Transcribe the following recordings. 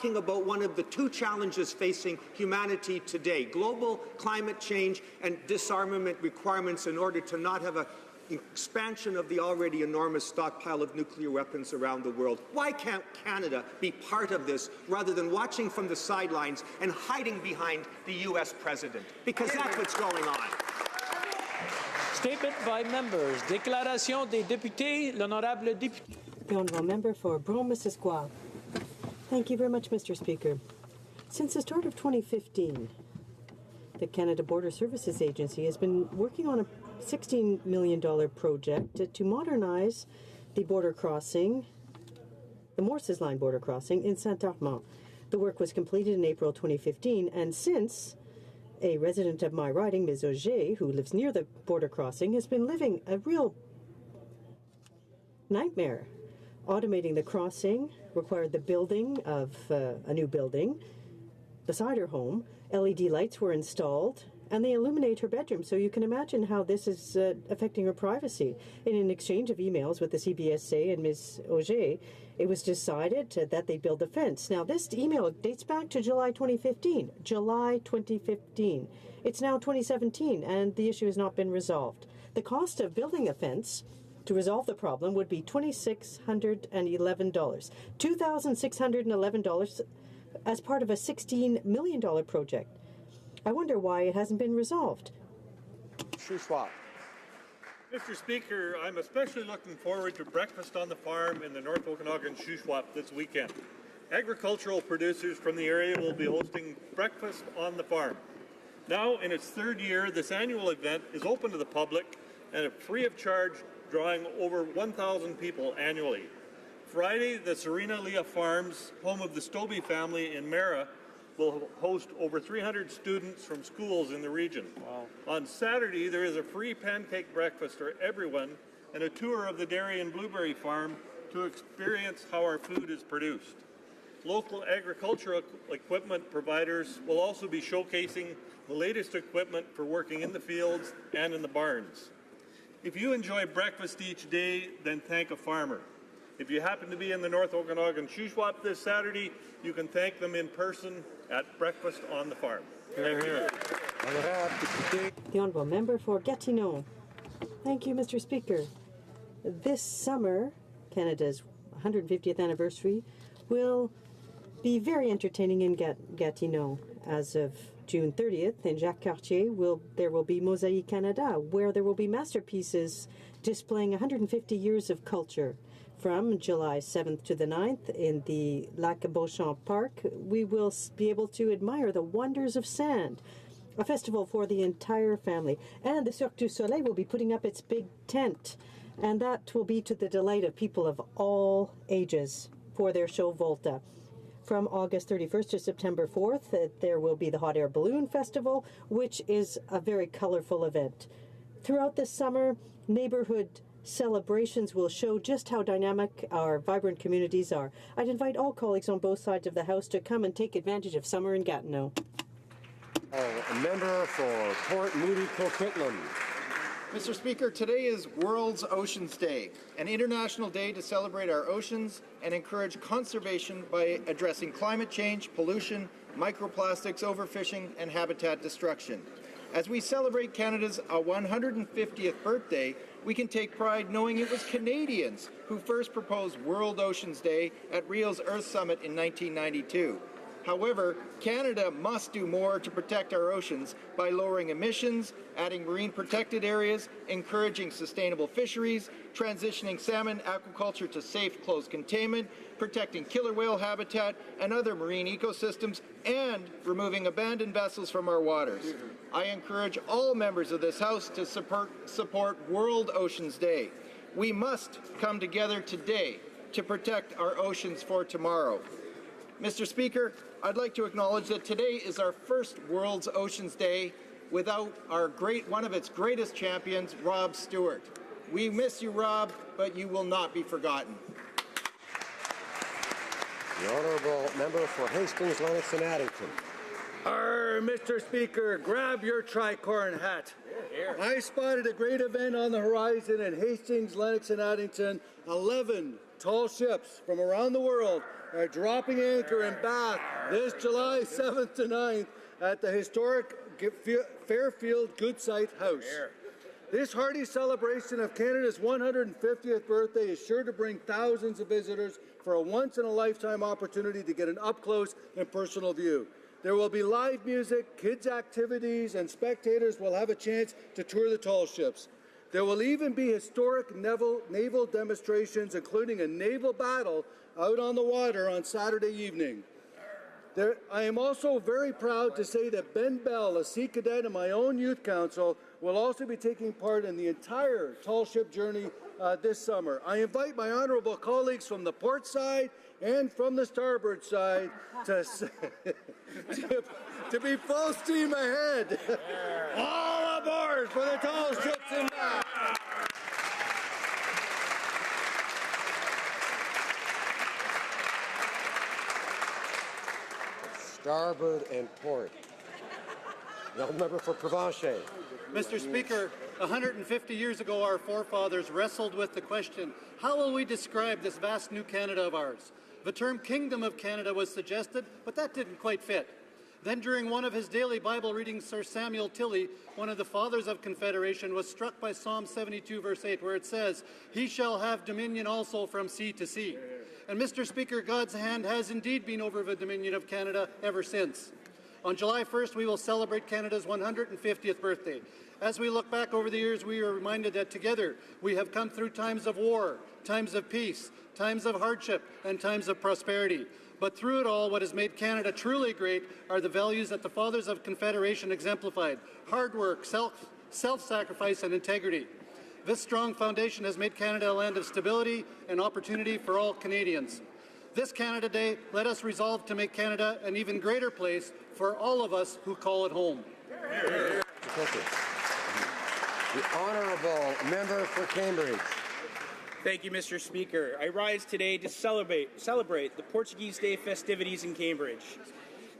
talking about one of the two challenges facing humanity today, global climate change and disarmament requirements in order to not have an expansion of the already enormous stockpile of nuclear weapons around the world. Why can't Canada be part of this rather than watching from the sidelines and hiding behind the U.S. president? Because that's what's going on. Statement by members. Déclaration des députés. L'honorable député. The honourable member for Brome-Missisquoi. Thank you very much, Mr. Speaker. Since the start of 2015, the Canada Border Services Agency has been working on a $16 million project to modernize the border crossing, the Morses Line border crossing in Saint-Armand. The work was completed in April 2015, and since, a resident of my riding, Ms. Auger, who lives near the border crossing, has been living a real nightmare. Automating the crossing required the building of a new building beside her home. LED lights were installed, and they illuminate her bedroom, so you can imagine how this is affecting her privacy. In an exchange of emails with the CBSA and Ms. Auger, it was decided that they build a fence. Now, this email dates back to July 2015. July 2015. It's now 2017, and the issue has not been resolved. The cost of building a fence to resolve the problem would be $2,611. $2,611 as part of a $16 million project. I wonder why it hasn't been resolved. Mr. Speaker, I'm especially looking forward to breakfast on the farm in the North Okanagan Shuswap this weekend. Agricultural producers from the area will be hosting breakfast on the farm. Now, in its third year, this annual event is open to the public and free of charge, drawing over 1,000 people annually. Friday, the Serena Leah Farms, home of the Stobie family in Mara, will host over 300 students from schools in the region. Wow. On Saturday, there is a free pancake breakfast for everyone and a tour of the dairy and blueberry farm to experience how our food is produced. Local agricultural equipment providers will also be showcasing the latest equipment for working in the fields and in the barns. If you enjoy breakfast each day, then thank a farmer. If you happen to be in the North Okanagan Shuswap this Saturday, you can thank them in person at breakfast on the farm. Thank you. The honourable member for Gatineau. Thank you, Mr. Speaker. This summer, Canada's 150th anniversary will be very entertaining in Gatineau. As of June 30th, in Jacques Cartier, there will be Mosaïque Canada, where there will be masterpieces displaying 150 years of culture. From July 7th to the 9th in the Lac Beauchamp Park, we will be able to admire the wonders of sand, a festival for the entire family. And the Cirque du Soleil will be putting up its big tent, and that will be to the delight of people of all ages for their show Volta. From August 31st to September 4th, there will be the Hot Air Balloon Festival, which is a very colorful event. Throughout the summer, neighborhood celebrations will show just how dynamic our vibrant communities are. I'd invite all colleagues on both sides of the House to come and take advantage of summer in Gatineau. A member for Port Moody Coquitlam. Mr. Speaker, today is World's Oceans Day, an international day to celebrate our oceans and encourage conservation by addressing climate change, pollution, microplastics, overfishing, and habitat destruction. As we celebrate Canada's 150th birthday, we can take pride knowing it was Canadians who first proposed World Oceans Day at Rio's Earth Summit in 1992. However, Canada must do more to protect our oceans by lowering emissions, adding marine protected areas, encouraging sustainable fisheries, transitioning salmon aquaculture to safe closed containment, protecting killer whale habitat and other marine ecosystems, and removing abandoned vessels from our waters. I encourage all members of this House to support World Oceans Day. We must come together today to protect our oceans for tomorrow. Mr. Speaker, I'd like to acknowledge that today is our first World's Oceans Day without one of its greatest champions, Rob Stewart. We miss you, Rob, but you will not be forgotten. The honourable member for Hastings, Lennox and Addington. Mr. Speaker, grab your tricorn hat. I spotted a great event on the horizon in Hastings, Lennox and Addington 11 tall ships from around the world are dropping anchor in Bath this July 7th to 9th at the historic Fairfield Goodsite House. This hearty celebration of Canada's 150th birthday is sure to bring thousands of visitors for a once-in-a-lifetime opportunity to get an up-close and personal view. There will be live music, kids' activities, and spectators will have a chance to tour the tall ships. There will even be historic naval demonstrations, including a naval battle out on the water on Saturday evening. I am also very proud to say that Ben Bell, a Sea Cadet in my own youth council, will also be taking part in the entire tall ship journey this summer. I invite my honourable colleagues from the port side and from the starboard side to be full steam ahead. All aboard for the tall ships in Bath. Starboard and port. The member for Provencher. Mr. Speaker, 150 years ago our forefathers wrestled with the question, how will we describe this vast new Canada of ours? The term Kingdom of Canada was suggested, but that didn't quite fit. Then during one of his daily Bible readings, Sir Samuel Tilley, one of the fathers of Confederation, was struck by Psalm 72 verse 8 where it says, "He shall have dominion also from sea to sea." And Mr. Speaker, God's hand has indeed been over the Dominion of Canada ever since. On July 1st, we will celebrate Canada's 150th birthday. As we look back over the years, we are reminded that together we have come through times of war, times of peace, times of hardship, and times of prosperity. But through it all, what has made Canada truly great are the values that the Fathers of Confederation exemplified: hard work, self-sacrifice, and integrity. This strong foundation has made Canada a land of stability and opportunity for all Canadians. This Canada Day, let us resolve to make Canada an even greater place for all of us who call it home. The honourable member for Cambridge. Thank you, Mr. Speaker. I rise today to celebrate the Portuguese Day festivities in Cambridge.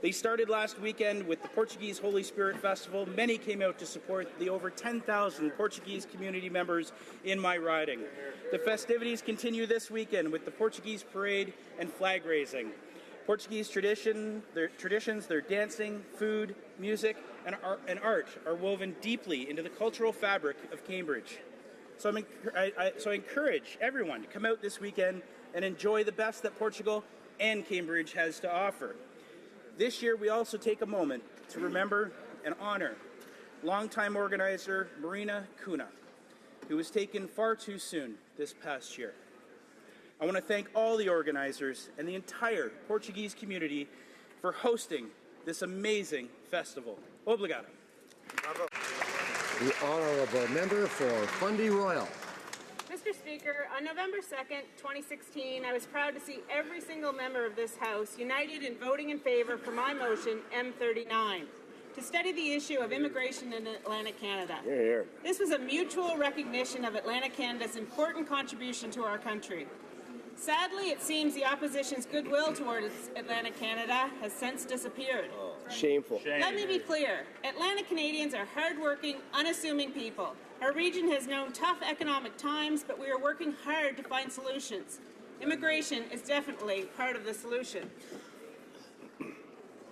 They started last weekend with the Portuguese Holy Spirit Festival. Many came out to support the over 10,000 Portuguese community members in my riding. The festivities continue this weekend with the Portuguese parade and flag raising. Portuguese traditions, their dancing, food, music, and art are woven deeply into the cultural fabric of Cambridge. So I encourage everyone to come out this weekend and enjoy the best that Portugal and Cambridge has to offer. This year, we also take a moment to remember and honor longtime organizer Marina Cunha, who was taken far too soon this past year. I want to thank all the organizers and the entire Portuguese community for hosting this amazing festival. Obrigado. The honourable member for Fundy Royal. Mr. Speaker, on November 2nd, 2016, I was proud to see every single member of this House united in voting in favour for my motion, M39, to study the issue of immigration in Atlantic Canada. This was a mutual recognition of Atlantic Canada's important contribution to our country. Sadly, it seems the opposition's goodwill towards Atlantic Canada has since disappeared. Shameful. Let me be clear. Atlantic Canadians are hard-working, unassuming people. Our region has known tough economic times, but we are working hard to find solutions. Immigration is definitely part of the solution.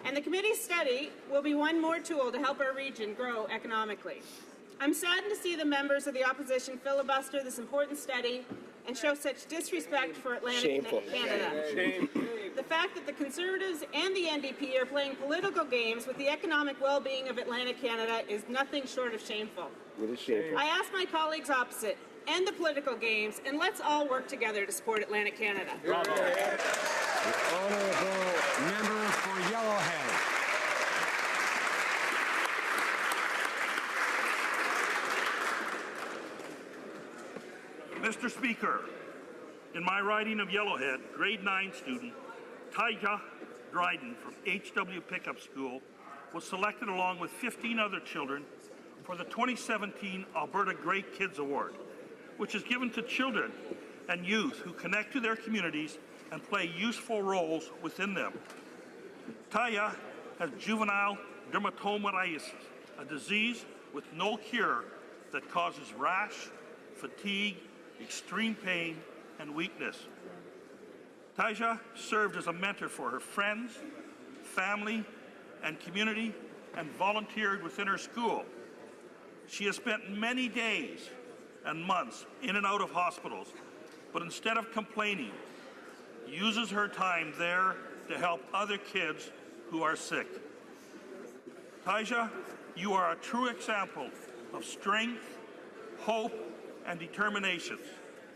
And the committee's study will be one more tool to help our region grow economically. I'm saddened to see the members of the opposition filibuster this important study and show such disrespect for Atlantic Canada. Shame. The fact that the Conservatives and the NDP are playing political games with the economic well-being of Atlantic Canada is nothing short of shameful. It is shameful. I ask my colleagues opposite, end the political games, and let's all work together to support Atlantic Canada. Bravo. The honourable member for Yellowhead. Mr. Speaker, in my riding of Yellowhead, grade 9 student Tyja Dryden from HW Pickup School was selected along with 15 other children for the 2017 Alberta Great Kids Award, which is given to children and youth who connect to their communities and play useful roles within them. Tyja has juvenile dermatomyositis, a disease with no cure that causes rash, fatigue, extreme pain, and weakness. Taija served as a mentor for her friends, family, and community, and volunteered within her school. She has spent many days and months in and out of hospitals, but instead of complaining, uses her time there to help other kids who are sick. Taija, you are a true example of strength, hope, and determination.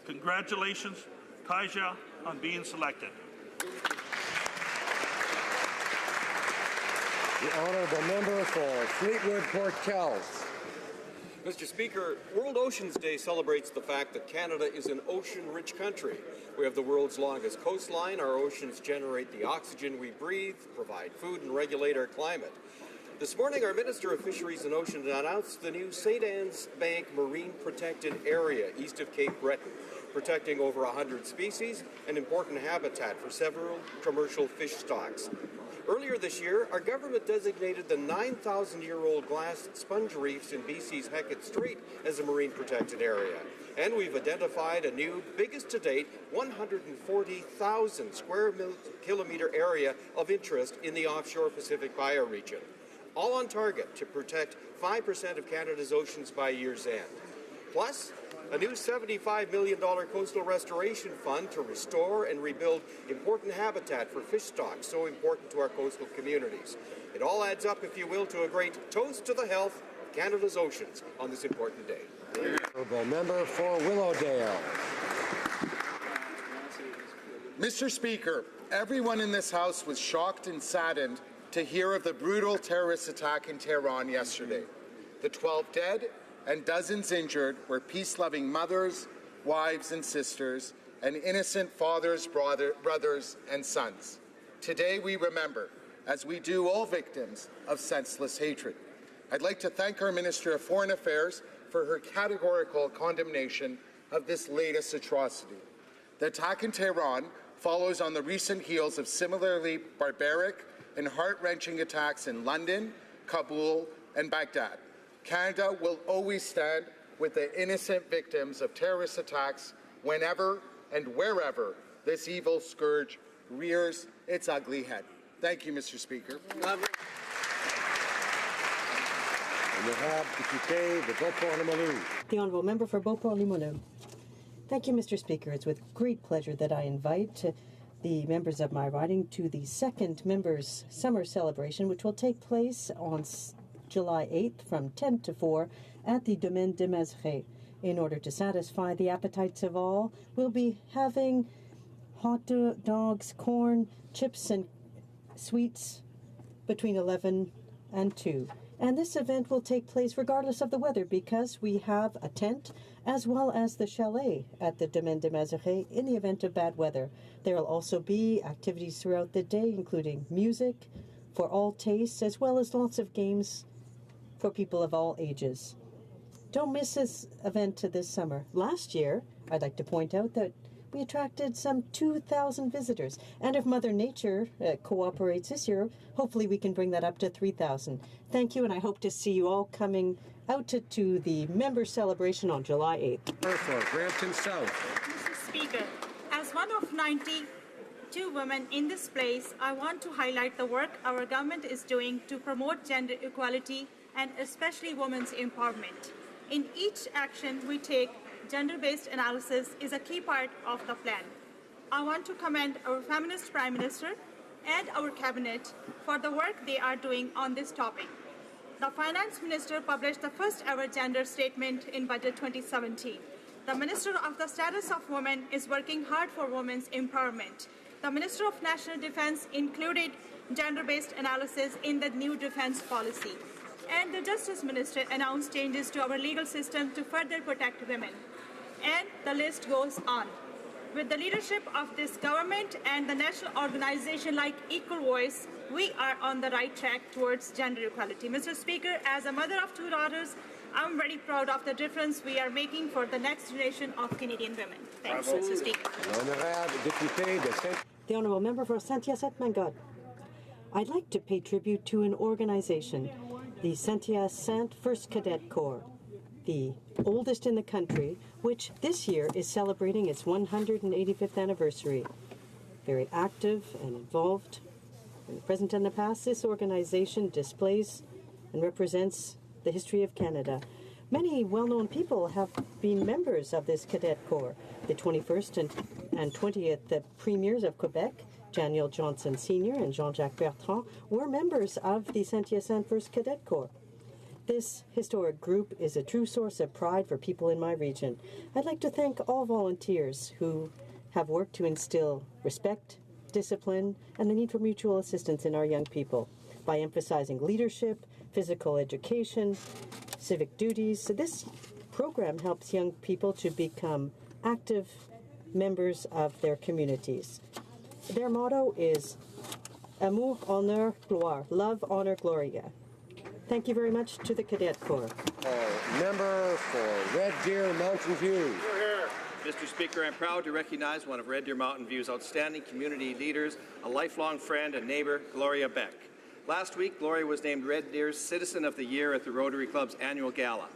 Congratulations, Taija, on being selected. The honourable member for Fleetwood Port Kells. Mr. Speaker, World Oceans Day celebrates the fact that Canada is an ocean-rich country. We have the world's longest coastline. Our oceans generate the oxygen we breathe, provide food, and regulate our climate. This morning, our Minister of Fisheries and Oceans announced the new St. Anne's Bank Marine Protected Area east of Cape Breton, protecting over 100 species and important habitat for several commercial fish stocks. Earlier this year, our government designated the 9,000-year-old glass sponge reefs in BC's Hecate Strait as a marine protected area. And we've identified a new, biggest to date, 140,000 square kilometer area of interest in the offshore Pacific bioregion. All on target to protect 5% of Canada's oceans by year's end. Plus, a new $75 million coastal restoration fund to restore and rebuild important habitat for fish stocks so important to our coastal communities. It all adds up, if you will, to a great toast to the health of Canada's oceans on this important day. Honourable member for Willowdale. Mr. Speaker, everyone in this House was shocked and saddened to hear of the brutal terrorist attack in Tehran yesterday. The 12 dead and dozens injured were peace-loving mothers, wives and sisters, and innocent fathers, brothers and sons. Today we remember, as we do all victims of senseless hatred. I'd like to thank our Minister of Foreign Affairs for her categorical condemnation of this latest atrocity. The attack in Tehran follows on the recent heels of similarly barbaric and heart-wrenching attacks in London, Kabul, and Baghdad. Canada will always stand with the innocent victims of terrorist attacks whenever and wherever this evil scourge rears its ugly head. Thank you, Mr. Speaker. And you have Député de Beauport-Limoilou. The Honourable Member for Beauport-Limoilou. Thank you, Mr. Speaker. It's with great pleasure that I invite the members of my riding to the second Members' Summer Celebration, which will take place on July 8th from 10 to 4 at the Domaine de Mazeret. In order to satisfy the appetites of all, we'll be having hot dogs, corn, chips, and sweets between 11 and 2. And this event will take place regardless of the weather because we have a tent as well as the chalet at the Domaine de Mazeret in the event of bad weather. There will also be activities throughout the day, including music for all tastes, as well as lots of games for people of all ages. Don't miss this event this summer. Last year, I'd like to point out that we attracted some 2,000 visitors. And if Mother Nature cooperates this year, hopefully we can bring that up to 3,000. Thank you, and I hope to see you all coming out to the member celebration on July 8th. For Brampton South. Mr. Speaker, as one of 92 women in this place, I want to highlight the work our government is doing to promote gender equality and especially women's empowerment. In each action we take, gender-based analysis is a key part of the plan. I want to commend our feminist Prime Minister and our Cabinet for the work they are doing on this topic. The Finance Minister published the first ever gender statement in Budget 2017. The Minister of the Status of Women is working hard for women's empowerment. The Minister of National Defense included gender-based analysis in the new defense policy. And the Justice Minister announced changes to our legal system to further protect women. And the list goes on. With the leadership of this government and the national organization like Equal Voice, we are on the right track towards gender equality. Mr. Speaker, as a mother of 2 daughters, I'm very proud of the difference we are making for the next generation of Canadian women. Thanks, Mr. Speaker. The Honourable Member for Saint-Hyacinthe-Magog. I'd like to pay tribute to an organization, the Saint-Hyacinthe 1st Cadet Corps, the oldest in the country, which this year is celebrating its 185th anniversary. very active and involved. In the present and the past, this organization displays and represents the history of Canada. Many well-known people have been members of this cadet corps. The 21st and 20th premiers of Quebec, Daniel Johnson Sr. and Jean-Jacques Bertrand, were members of the Saint-Hyacinthe 1st Cadet Corps. This historic group is a true source of pride for people in my region. I'd like to thank all volunteers who have worked to instill respect, discipline, and the need for mutual assistance in our young people by emphasizing leadership, physical education, civic duties. So this program helps young people to become active members of their communities. Their motto is Amour, Honneur, Gloire. Love, Honor, Gloria. Thank you very much to the Cadet Corps. Member for Red Deer Mountain View. Mr. Speaker, I'm proud to recognize one of Red Deer Mountain View's outstanding community leaders, a lifelong friend and neighbor, Gloria Beck. Last week, Gloria was named Red Deer's Citizen of the Year at the Rotary Club's annual gala.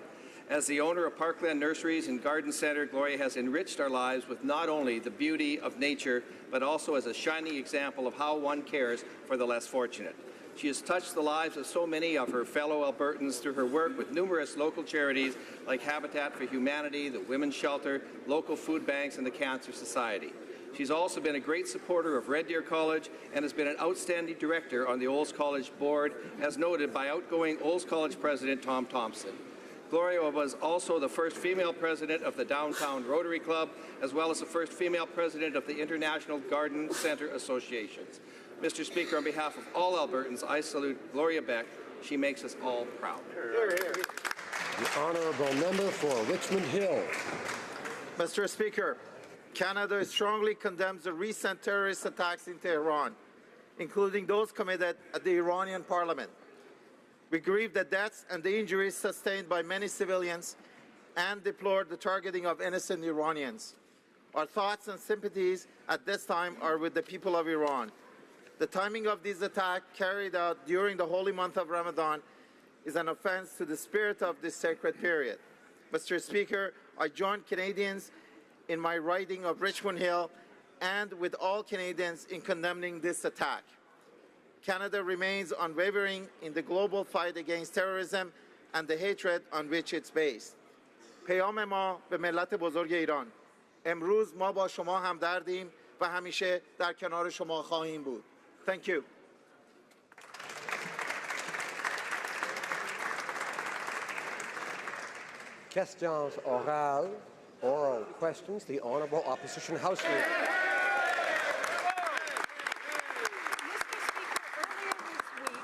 As the owner of Parkland Nurseries and Garden Center, Gloria has enriched our lives with not only the beauty of nature, but also as a shining example of how one cares for the less fortunate. She has touched the lives of so many of her fellow Albertans through her work with numerous local charities like Habitat for Humanity, the Women's Shelter, local food banks, and the Cancer Society. She's also been a great supporter of Red Deer College and has been an outstanding director on the Olds College board, as noted by outgoing Olds College President Tom Thompson. Gloria was also the first female president of the Downtown Rotary Club, as well as the first female president of the International Garden Center Associations. Mr. Speaker, on behalf of all Albertans, I salute Gloria Beck. She makes us all proud. The honourable member for Richmond Hill. Mr. Speaker, Canada strongly condemns the recent terrorist attacks in Tehran, including those committed at the Iranian parliament. We grieve the deaths and the injuries sustained by many civilians and deplore the targeting of innocent Iranians. Our thoughts and sympathies at this time are with the people of Iran. The timing of these attacks carried out during the holy month of Ramadan is an offense to the spirit of this sacred period. Mr. Speaker, I join Canadians in my riding of Richmond Hill and with all Canadians in condemning this attack. Canada remains unwavering in the global fight against terrorism and the hatred on which it's based. پیام ما به ملت بزرگ ایران. امروز ما با شما همدردیم و همیشه در کنار شما خواهیم بود. Thank you. Questions orales, oral questions. The Honourable Opposition House Leader.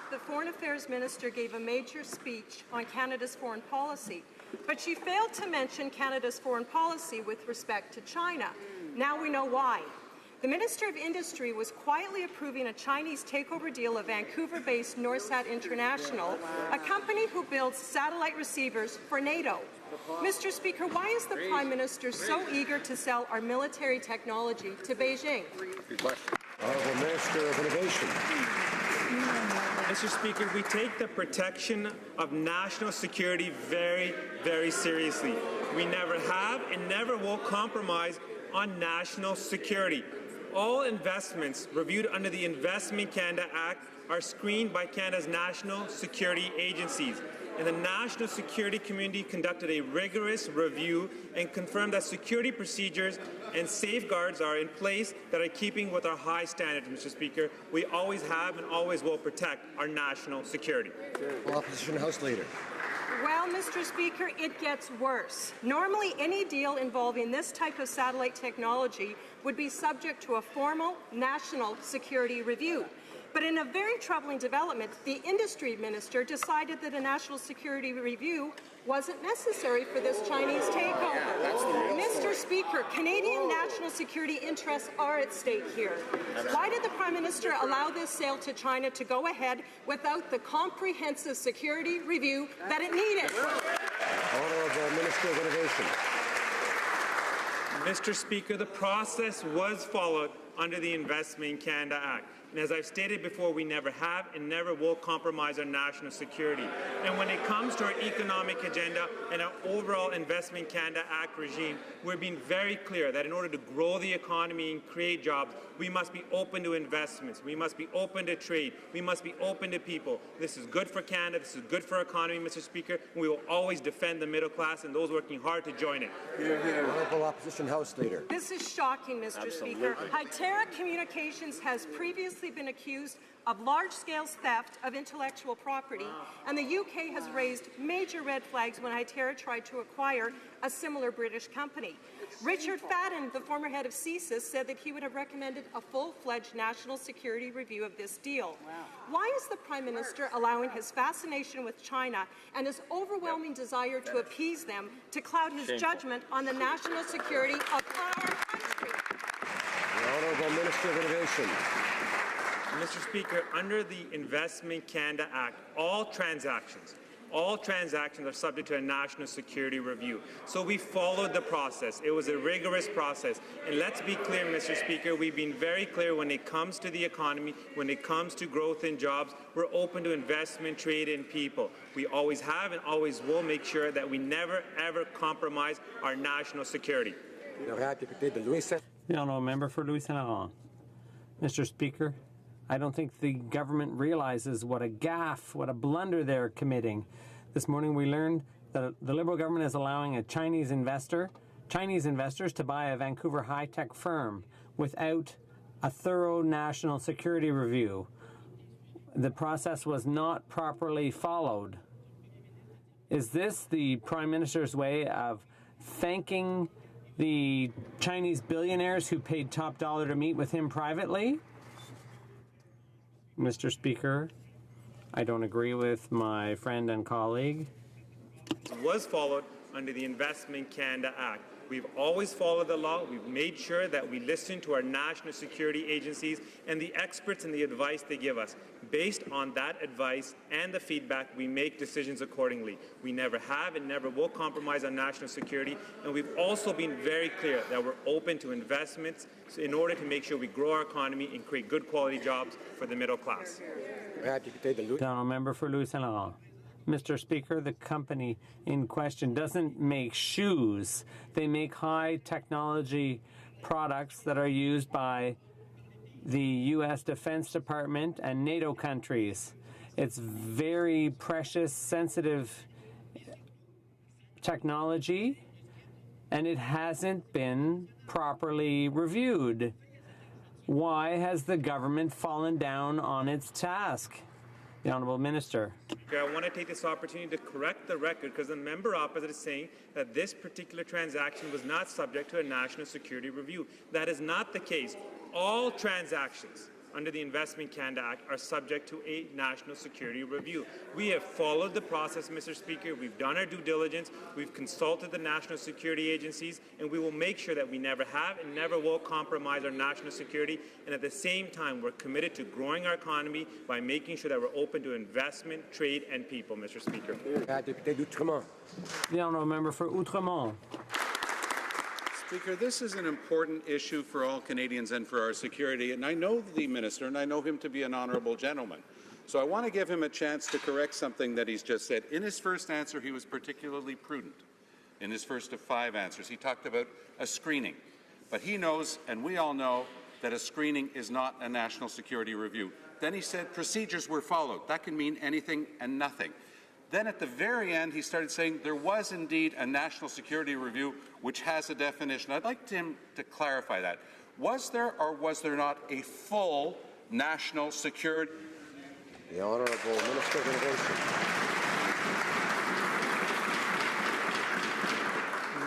The Foreign Affairs Minister gave a major speech on Canada's foreign policy, but she failed to mention Canada's foreign policy with respect to China. Now we know why. The Minister of Industry was quietly approving a Chinese takeover deal of Vancouver-based Norsat International, a company who builds satellite receivers for NATO. Mr. Speaker, why is the Prime Minister so eager to sell our military technology to Beijing? Good question. Honourable Minister of Innovation. Mr. Speaker, we take the protection of national security very, very seriously. We never have and never will compromise on national security. All investments reviewed under the Investment Canada Act are screened by Canada's national security agencies. And the national security community conducted a rigorous review and confirmed that security procedures and safeguards are in place that are keeping with our high standards, Mr. Speaker. We always have and always will protect our national security. Opposition House Leader. Well, Mr. Speaker, it gets worse. Normally, any deal involving this type of satellite technology would be subject to a formal national security review. But in a very troubling development, the industry minister decided that a national security review wasn't necessary for this Chinese takeover. Mr. Speaker, Canadian national security interests are at stake here. Why did the Prime Minister allow this sale to China to go ahead without the comprehensive security review that it needed? Honourable Minister of Innovation. Mr. Speaker, the process was followed under the Investment Canada Act. And as I've stated before, we never have and never will compromise our national security. And when it comes to our economic agenda and our overall Investment Canada Act regime, we're being very clear that in order to grow the economy and create jobs, we must be open to investments. We must be open to trade. We must be open to people. This is good for Canada. This is good for our economy, Mr. Speaker. And we will always defend the middle class and those working hard to join it. Honourable Opposition House Leader. This is shocking, Mr. Speaker. Hytera Communications has previously been accused of large-scale theft of intellectual property, and the UK has raised major red flags when Hytera tried to acquire a similar British company. Richard Fadden, the former head of CSIS, said that he would have recommended a full-fledged national security review of this deal. Why is the Prime Minister allowing his fascination with China and his overwhelming desire to appease them to cloud his judgment on the national security of our country? The Honourable Minister of Innovation. Mr. Speaker, under the Investment Canada Act, all transactions are subject to a national security review. So we followed the process. It was a rigorous process. And let's be clear, Mr. Speaker, we've been very clear when it comes to the economy, when it comes to growth in jobs, we're open to investment, trade, and people. We always have and always will make sure that we never, ever compromise our national security. The honourable member for Louis Saint Laurent. Mr. Speaker, I don't think the government realizes what a gaffe, what a blunder they're committing. This morning we learned that the Liberal government is allowing a Chinese investors to buy a Vancouver high-tech firm without a thorough national security review. The process was not properly followed. Is this the Prime Minister's way of thanking the Chinese billionaires who paid top dollar to meet with him privately? Mr. Speaker, I don't agree with my friend and colleague. It was followed under the Investment Canada Act. We've always followed the law. We've made sure that we listen to our national security agencies and the experts and the advice they give us. Based on that advice and the feedback, we make decisions accordingly. We never have and never will compromise on national security, and we've also been very clear that we're open to investments in order to make sure we grow our economy and create good quality jobs for the middle class. The honourable member for Louis Saint Laurent. Mr. Speaker, the company in question doesn't make shoes. They make high technology products that are used by the U.S. Defense Department and NATO countries. It's very precious, sensitive technology, and it hasn't been properly reviewed. Why has the government fallen down on its task? The Honourable Minister. I want to take this opportunity to correct the record because the member opposite is saying that this particular transaction was not subject to a national security review. That is not the case. All transactions under the Investment Canada Act are subject to a national security review. We have followed the process, Mr. Speaker. We've done our due diligence. We've consulted the national security agencies, and we will make sure that we never have and never will compromise our national security. And at the same time, we're committed to growing our economy by making sure that we're open to investment, trade, and people, Mr. Speaker. The honourable member for Outremont. Speaker, this is an important issue for all Canadians and for our security, and I know the Minister, and I know him to be an honourable gentleman. So I want to give him a chance to correct something that he's just said. In his first answer, he was particularly prudent. In his first of 5 answers, he talked about a screening. But he knows, and we all know, that a screening is not a national security review. Then he said procedures were followed. That can mean anything and nothing. Then at the very end, he started saying there was indeed a national security review which has a definition. I'd like him to clarify that. Was there or was there not a full national security? The Honourable Minister of Innovation.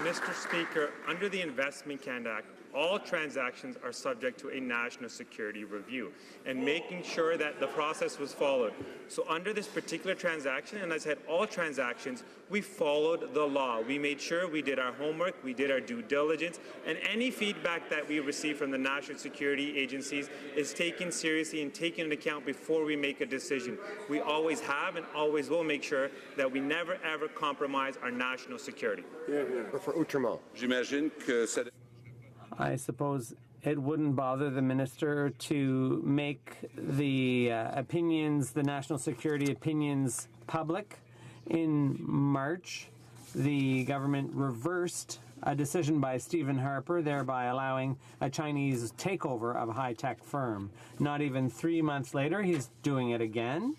Mr. Speaker, under the Investment Canada Act, all transactions are subject to a national security review and making sure that the process was followed. So under this particular transaction, and as I said, all transactions, we followed the law. We made sure we did our homework, we did our due diligence, and any feedback that we receive from the national security agencies is taken seriously and taken into account before we make a decision. We always have and always will make sure that we never ever compromise our national security. For Outremont. I suppose it wouldn't bother the minister to make the opinions, the national security opinions, public. In March, the government reversed a decision by Stephen Harper, thereby allowing a Chinese takeover of a high-tech firm. Not even 3 months later, he's doing it again.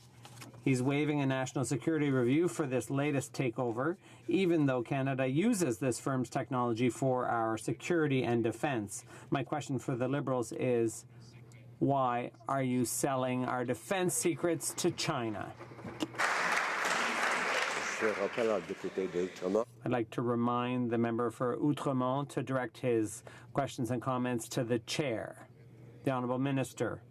He's waiving a national security review for this latest takeover, even though Canada uses this firm's technology for our security and defense. My question for the Liberals is, why are you selling our defense secrets to China? I'd like to remind the member for Outremont to direct his questions and comments to the chair. The Honourable Minister.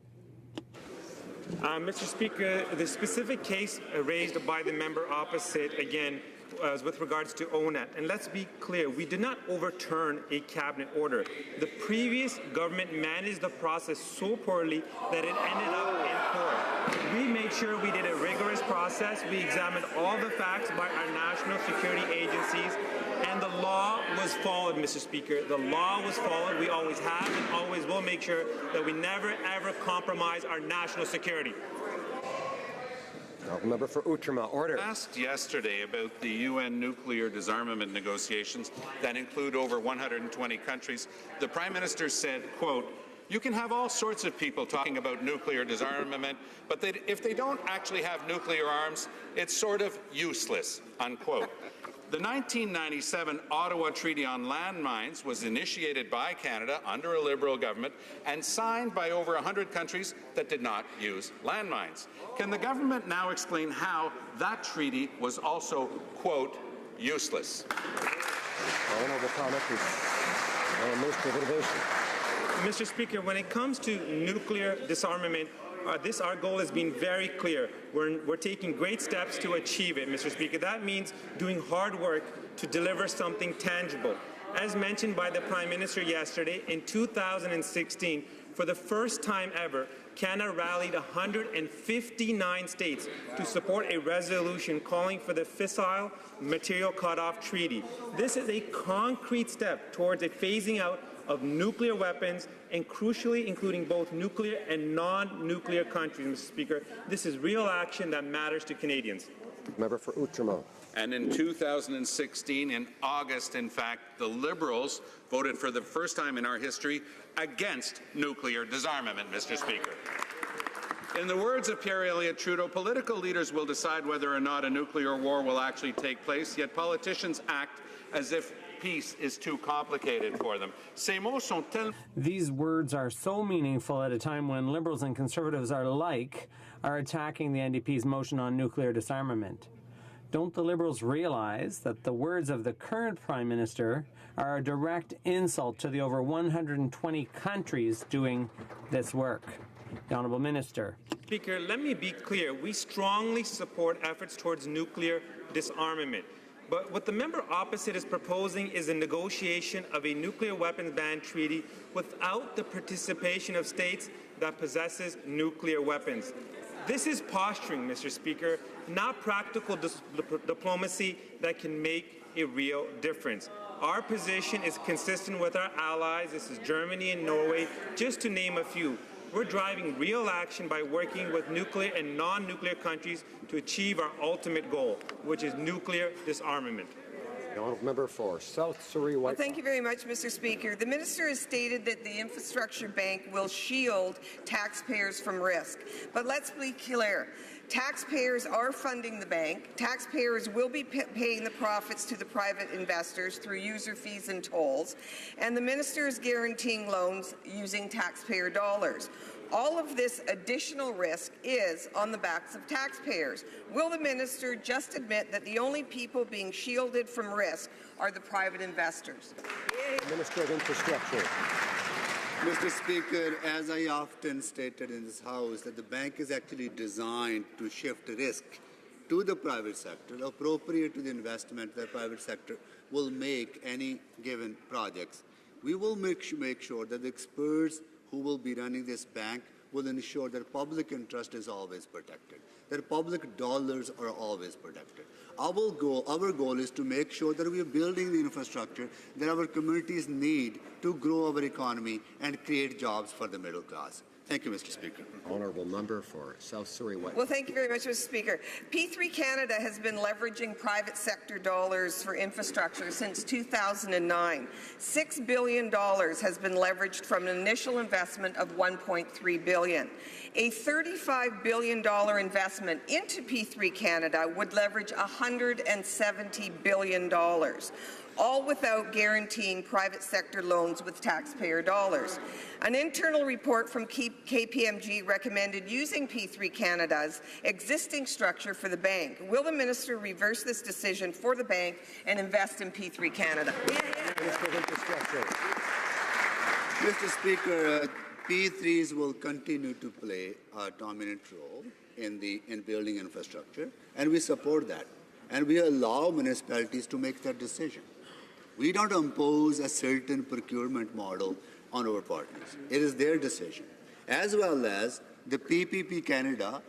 Mr. Speaker, the specific case raised by the member opposite, again, was with regards to ONET. And let's be clear, we did not overturn a cabinet order. The previous government managed the process so poorly that it ended up in court. We made sure we did a rigorous process. We examined all the facts by our national security agencies, and the law was followed, Mr. Speaker. The law was followed. We always have and always will make sure that we never, ever compromise our national security. Member for Outremont, order. Asked yesterday about the UN nuclear disarmament negotiations that include over 120 countries, the Prime Minister said, quote, "You can have all sorts of people talking about nuclear disarmament, but if they don't actually have nuclear arms, it's sort of useless," unquote. The 1997 Ottawa Treaty on Landmines was initiated by Canada under a Liberal government and signed by over 100 countries that did not use landmines. Can the government now explain how that treaty was also, quote, useless? Honourable comment is Minister of Innovation. Mr. Speaker, when it comes to nuclear disarmament, our goal has been very clear. We're taking great steps to achieve it, Mr. Speaker. That means doing hard work to deliver something tangible. As mentioned by the Prime Minister yesterday, in 2016, for the first time ever, Canada rallied 159 states to support a resolution calling for the Fissile Material Cutoff Treaty. This is a concrete step towards a phasing out of nuclear weapons, and crucially including both nuclear and non-nuclear countries, Mr. Speaker. This is real action that matters to Canadians. Member for Outremont. And in 2016, in August, in fact, the Liberals voted for the first time in our history against nuclear disarmament, Mr. Speaker. In the words of Pierre Elliott Trudeau, political leaders will decide whether or not a nuclear war will actually take place, yet politicians act as if peace is too complicated for them. These words are so meaningful at a time when Liberals and Conservatives are attacking the NDP's motion on nuclear disarmament. Don't the Liberals realize that the words of the current Prime Minister are a direct insult to the over 120 countries doing this work? The Honourable Minister. Speaker, let me be clear. We strongly support efforts towards nuclear disarmament. But what the member opposite is proposing is a negotiation of a nuclear weapons ban treaty without the participation of states that possesses nuclear weapons. This is posturing, Mr. Speaker, not practical diplomacy that can make a real difference. Our position is consistent with our allies. This is Germany and Norway, just to name a few. We're driving real action by working with nuclear and non-nuclear countries to achieve our ultimate goal, which is nuclear disarmament. The Honourable Member for South Surrey White. Well, thank you very much, Mr. Speaker. The Minister has stated that the Infrastructure Bank will shield taxpayers from risk. But let's be clear. Taxpayers are funding the bank. Taxpayers will be paying the profits to the private investors through user fees and tolls. And the Minister is guaranteeing loans using taxpayer dollars. All of this additional risk is on the backs of taxpayers. Will the Minister just admit that the only people being shielded from risk are the private investors? Minister of Infrastructure. Mr. Speaker, as I often stated in this House, that the bank is actually designed to shift risk to the private sector, appropriate to the investment the private sector will make any given projects. We will make sure that the experts who will be running this bank will ensure that public interest is always protected, that public dollars are always protected. Our goal is to make sure that we are building the infrastructure that our communities need to grow our economy and create jobs for the middle class. Thank you, Mr. Speaker. Honourable member for South Surrey West. Well, thank you very much, Mr. Speaker. P3 Canada has been leveraging private sector dollars for infrastructure since 2009. $6 billion has been leveraged from an initial investment of $1.3 billion. A $35 billion investment into P3 Canada would leverage $170 billion. All without guaranteeing private sector loans with taxpayer dollars. An internal report from KPMG recommended using P3 Canada's existing structure for the bank. Will the minister reverse this decision for the bank and invest in P3 Canada? Mr. Speaker, P3s will continue to play a dominant role in building infrastructure, and we support that. And we allow municipalities to make that decision. We don't impose a certain procurement model on our partners. It is their decision. As well as the PPP Canada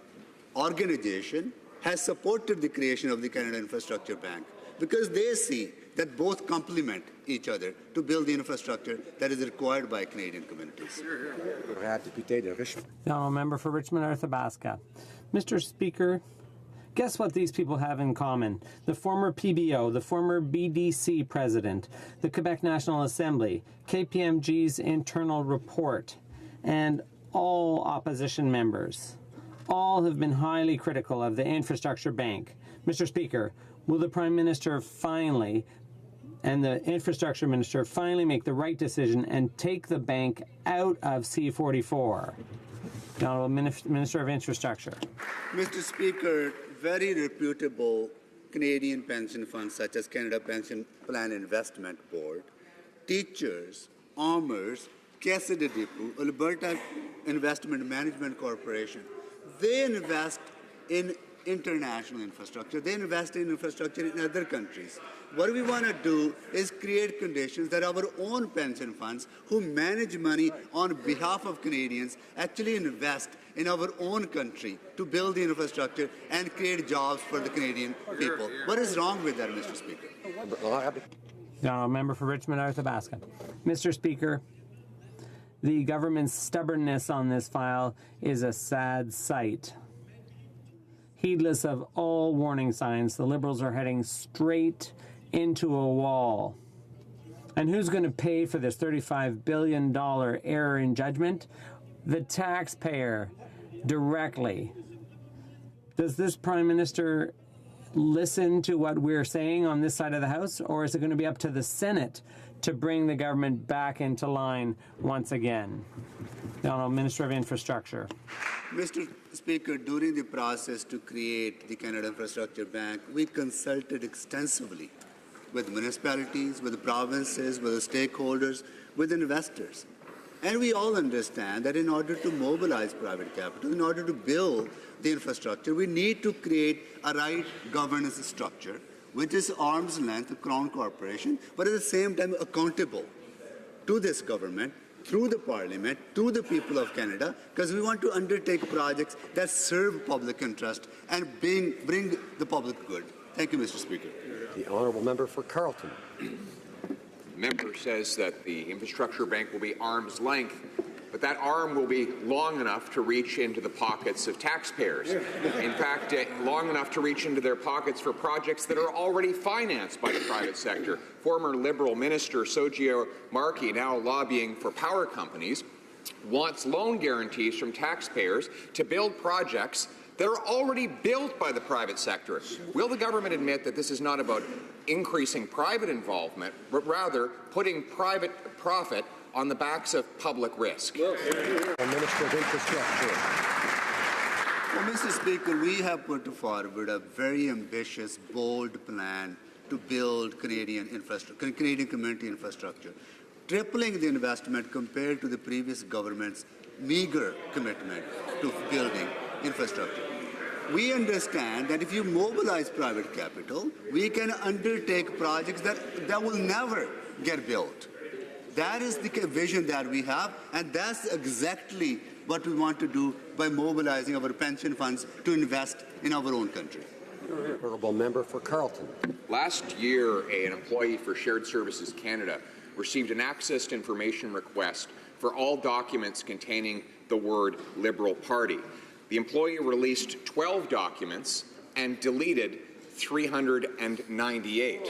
organization has supported the creation of the Canada Infrastructure Bank because they see that both complement each other to build the infrastructure that is required by Canadian communities. Now, a member for Richmond Arthabaska. Mr. Speaker, guess what these people have in common? The former PBO, the former BDC president, the Quebec National Assembly, KPMG's internal report, and all opposition members. All have been highly critical of the Infrastructure Bank. Mr. Speaker, will the Prime Minister finally and the Infrastructure Minister finally make the right decision and take the bank out of C44? The Honourable Minister of Infrastructure. Mr. Speaker, very reputable Canadian pension funds such as Canada Pension Plan Investment Board, teachers, Amers, Caisse de Dépôt, Alberta Investment Management Corporation, they invest in international infrastructure. They invest in infrastructure in other countries. What we want to do is create conditions that our own pension funds who manage money on behalf of Canadians actually invest in our own country to build the infrastructure and create jobs for the Canadian people. What is wrong with that, Mr. Speaker? Now, member for Richmond Arthabaska. Mr. Speaker, the government's stubbornness on this file is a sad sight. Heedless of all warning signs, the Liberals are heading straight into a wall. And who's going to pay for this $35 billion error in judgment? The taxpayer, directly. Does this Prime Minister listen to what we're saying on this side of the House, or is it going to be up to the Senate to bring the government back into line once again? The Honourable Minister of Infrastructure. Mr. Speaker, during the process to create the Canada Infrastructure Bank, we consulted extensively with municipalities, with the provinces, with the stakeholders, with investors. And we all understand that in order to mobilize private capital, in order to build the infrastructure, we need to create a right governance structure, which is arm's length, a Crown Corporation, but at the same time accountable to this government, through the Parliament, to the people of Canada, because we want to undertake projects that serve public interest and bring the public good. Thank you, Mr. Speaker. The honourable member for Carleton. The member says that the infrastructure bank will be arm's length, but that arm will be long enough to reach into the pockets of taxpayers. In fact, long enough to reach into their pockets for projects that are already financed by the private sector. Former Liberal Minister Sergio Marchi, now lobbying for power companies, wants loan guarantees from taxpayers to build projects that are already built by the private sector. Will the government admit that this is not about increasing private involvement, but rather putting private profit on the backs of public risk? Well, Minister of Infrastructure. Well, Mr. Speaker, we have put forward a very ambitious, bold plan to build Canadian community infrastructure, tripling the investment compared to the previous government's meager commitment to building infrastructure. We understand that if you mobilize private capital, we can undertake projects that will never get built. That is the vision that we have, and that's exactly what we want to do by mobilizing our pension funds to invest in our own country. Honourable member for Carleton. Last year, an employee for Shared Services Canada received an access to information request for all documents containing the word Liberal Party. The employee released 12 documents and deleted 398.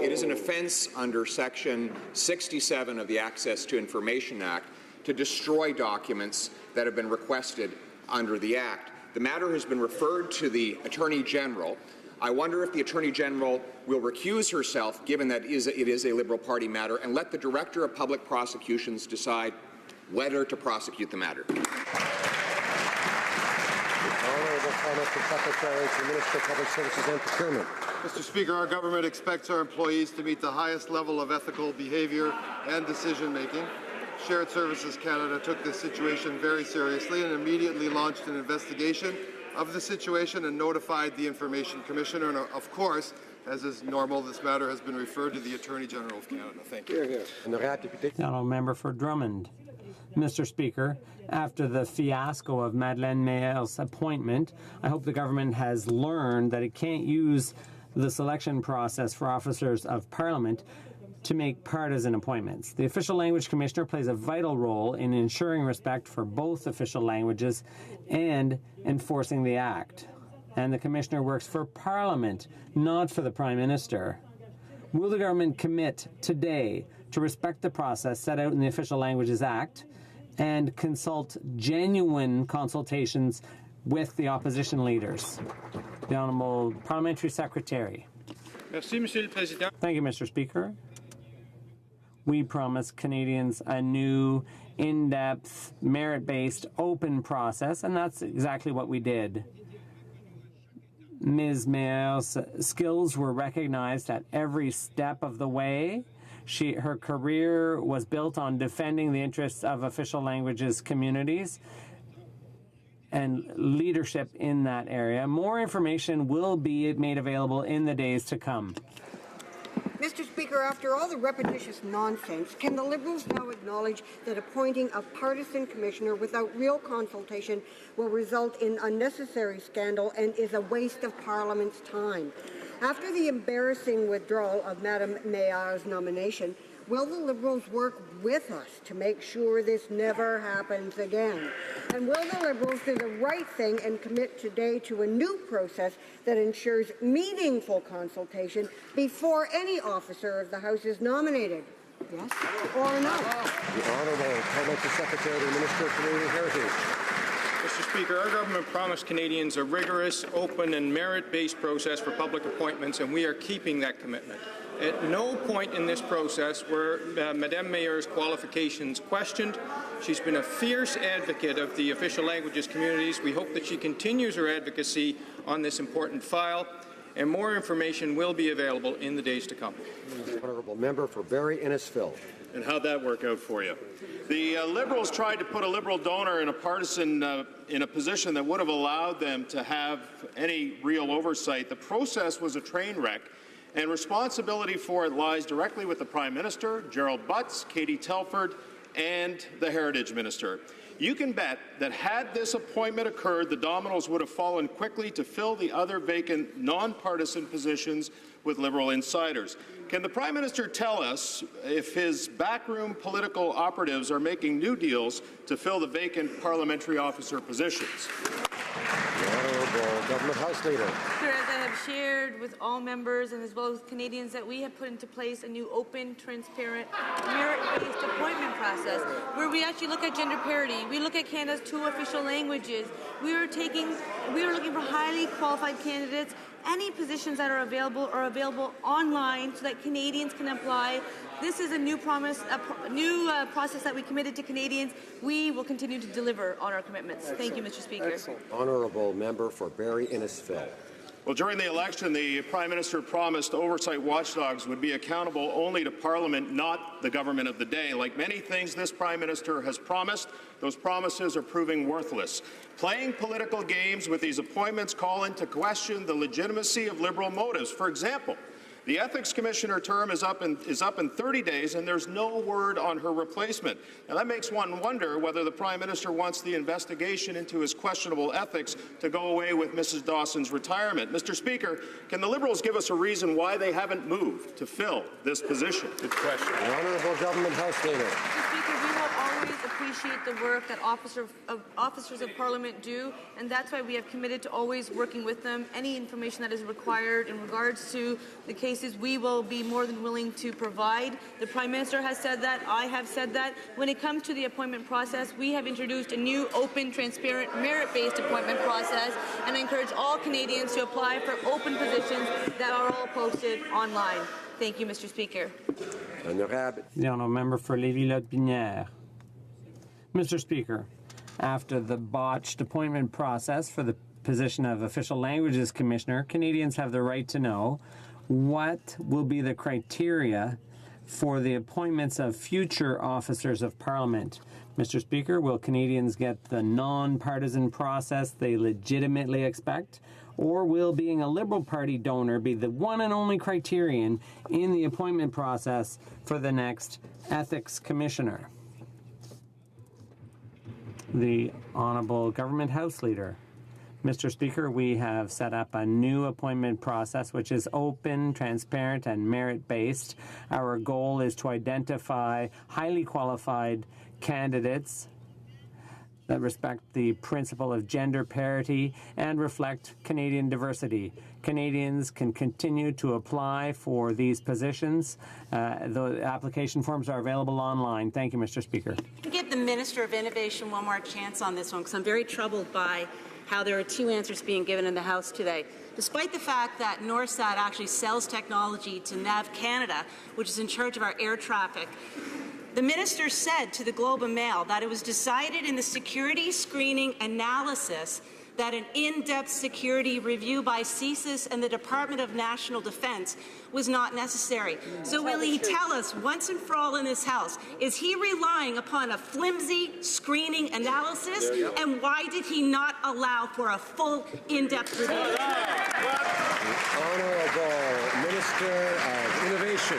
It is an offence under Section 67 of the Access to Information Act to destroy documents that have been requested under the Act. The matter has been referred to the Attorney General. I wonder if the Attorney General will recuse herself, given that it is a Liberal Party matter, and let the Director of Public Prosecutions decide whether to prosecute the matter. Secretary to Minister of Public Services and Procurement. Mr. Speaker, our government expects our employees to meet the highest level of ethical behaviour and decision-making. Shared Services Canada took this situation very seriously and immediately launched an investigation of the situation and notified the Information Commissioner. And of course, as is normal, this matter has been referred to the Attorney General of Canada. Thank you. The honourable member for Drummond. Mr. Speaker, after the fiasco of Madeleine Meilleur's appointment, I hope the government has learned that it can't use the selection process for officers of Parliament to make partisan appointments. The Official Language Commissioner plays a vital role in ensuring respect for both official languages and enforcing the Act. And the Commissioner works for Parliament, not for the Prime Minister. Will the government commit today to respect the process set out in the Official Languages Act and consult genuine consultations with the opposition leaders? The Honourable Parliamentary Secretary. Merci, Monsieur le Président. Thank you, Mr. Speaker. We promised Canadians a new, in-depth, merit-based, open process, and that's exactly what we did. Ms. Meilleur's skills were recognized at every step of the way. Her career was built on defending the interests of official languages communities and leadership in that area. More information will be made available in the days to come. Mr. Speaker, after all the repetitious nonsense, can the Liberals now acknowledge that appointing a partisan commissioner without real consultation will result in unnecessary scandal and is a waste of Parliament's time? After the embarrassing withdrawal of Madame Meilleur's nomination, will the Liberals work with us to make sure this never happens again? And will the Liberals do the right thing and commit today to a new process that ensures meaningful consultation before any officer of the House is nominated? Yes or no? The Honourable Parliamentary Secretary to the Minister of Community Heritage. Mr. Speaker, our government promised Canadians a rigorous, open and merit-based process for public appointments, and we are keeping that commitment. At no point in this process were Madame Meilleur's qualifications questioned. She's been a fierce advocate of the official languages communities. We hope that she continues her advocacy on this important file, and more information will be available in the days to come. Honourable member for Barrie Innisfil. And how'd that work out for you? The Liberals tried to put a Liberal donor in a partisan in a position that would have allowed them to have any real oversight. The process was a train wreck, and responsibility for it lies directly with the Prime Minister, Gerald Butts, Katie Telford, and the Heritage Minister. You can bet that had this appointment occurred, the dominoes would have fallen quickly to fill the other vacant non-partisan positions with Liberal insiders. Can the Prime Minister tell us if his backroom political operatives are making new deals to fill the vacant parliamentary officer positions? The Honourable Government House Leader. Sir, as I have shared with all members and as well as Canadians, that we have put into place a new open, transparent, merit-based appointment process where we actually look at gender parity. We look at Canada's 2 official languages. We are looking for highly qualified candidates. Any positions that are available online so that Canadians can apply. This is a new process that we committed to Canadians. We will continue to deliver on our commitments. Excellent. Thank you, Mr. Speaker. Excellent. Honourable member for Barrie Innisfil. Well, during the election, the Prime Minister promised oversight watchdogs would be accountable only to Parliament, not the government of the day. Like many things this Prime Minister has promised, those promises are proving worthless. Playing political games with these appointments call into question the legitimacy of Liberal motives. For example, The Ethics Commissioner term is up in 30 days, and there's no word on her replacement. Now, that makes one wonder whether the Prime Minister wants the investigation into his questionable ethics to go away with Mrs. Dawson's retirement. Mr. Speaker, can the Liberals give us a reason why they haven't moved to fill this position? Good question. The Honourable Government House Leader. Mr. Speaker, we will always appreciate the work that officers of Parliament do, and that's why we have committed to always working with them. Any information that is required in regards to the cases, we will be more than willing to provide. The Prime Minister has said that. I have said that. When it comes to the appointment process, we have introduced a new, open, transparent, merit-based appointment process, and I encourage all Canadians to apply for open positions that are all posted online. Thank you, Mr. Speaker. The honourable member for Lévis-Lotbinière. Mr. Speaker, after the botched appointment process for the position of Official Languages Commissioner, Canadians have the right to know what will be the criteria for the appointments of future officers of Parliament. Mr. Speaker, will Canadians get the non-partisan process they legitimately expect, or will being a Liberal Party donor be the one and only criterion in the appointment process for the next Ethics Commissioner? The Honourable Government House Leader. Mr. Speaker, we have set up a new appointment process which is open, transparent, and merit-based. Our goal is to identify highly qualified candidates that respect the principle of gender parity and reflect Canadian diversity. Canadians can continue to apply for these positions. The application forms are available online. Thank you, Mr. Speaker. To give the Minister of Innovation one more chance on this one, because I'm very troubled by how there are two answers being given in the House today. Despite the fact that Norsat actually sells technology to NAV Canada, which is in charge of our air traffic, the minister said to the Globe and Mail that it was decided in the security screening analysis that an in-depth security review by CSIS and the Department of National Defence was not necessary. So will he tell us once and for all in this House, is he relying upon a flimsy screening analysis, and why did he not allow for a full in-depth review? Honourable Minister of Innovation.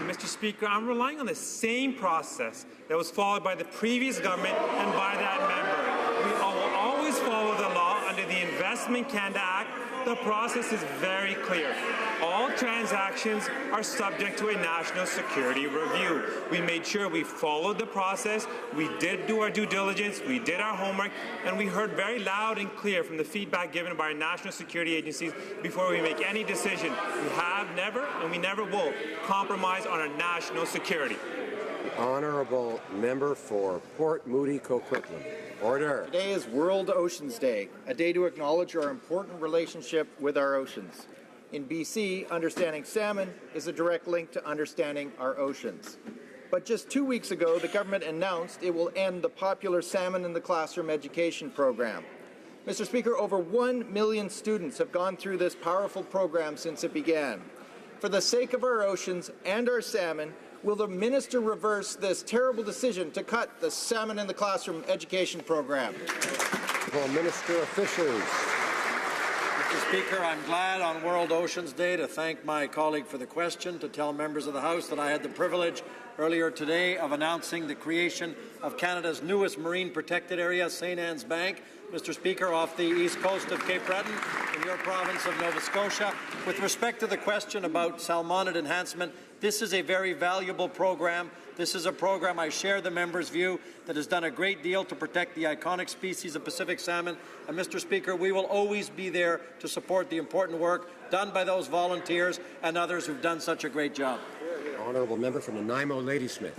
Mr. Speaker, I'm relying on the same process that was followed by the previous government and by that member. We will always follow the law under the Investment Canada Act. The process is very clear. All transactions are subject to a national security review. We made sure we followed the process, we did do our due diligence, we did our homework, and we heard very loud and clear from the feedback given by our national security agencies before we make any decision. We have never, and we never will, compromise on our national security. The Honourable Member for Port Moody Coquitlam. Order. Today is World Oceans Day, a day to acknowledge our important relationship with our oceans. In BC, understanding salmon is a direct link to understanding our oceans. But just 2 weeks ago, the government announced it will end the popular Salmon in the Classroom education program. Mr. Speaker, over 1 million students have gone through this powerful program since it began. For the sake of our oceans and our salmon, will the minister reverse this terrible decision to cut the Salmon in the Classroom education program? Minister of Fisheries. Mr. Speaker, I'm glad on World Oceans Day to thank my colleague for the question, to tell members of the House that I had the privilege earlier today of announcing the creation of Canada's newest marine protected area, St. Anne's Bank, Mr. Speaker, off the east coast of Cape Breton in your province of Nova Scotia. With respect to the question about salmonid enhancement, this is a very valuable program. This is a program, I share the member's view, that has done a great deal to protect the iconic species of Pacific salmon. And Mr. Speaker, we will always be there to support the important work done by those volunteers and others who've done such a great job. Honourable Member from Nanaimo, Ladysmith.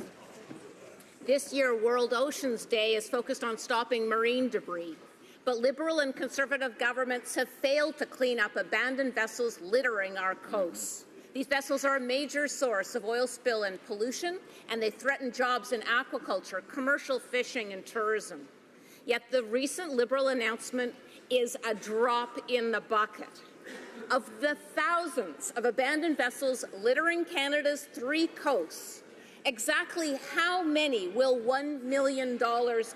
This year, World Oceans Day is focused on stopping marine debris. But Liberal and Conservative governments have failed to clean up abandoned vessels littering our coasts. These vessels are a major source of oil spill and pollution, and they threaten jobs in aquaculture, commercial fishing, and tourism. Yet the recent Liberal announcement is a drop in the bucket. Of the thousands of abandoned vessels littering Canada's 3 coasts, exactly how many will $1 million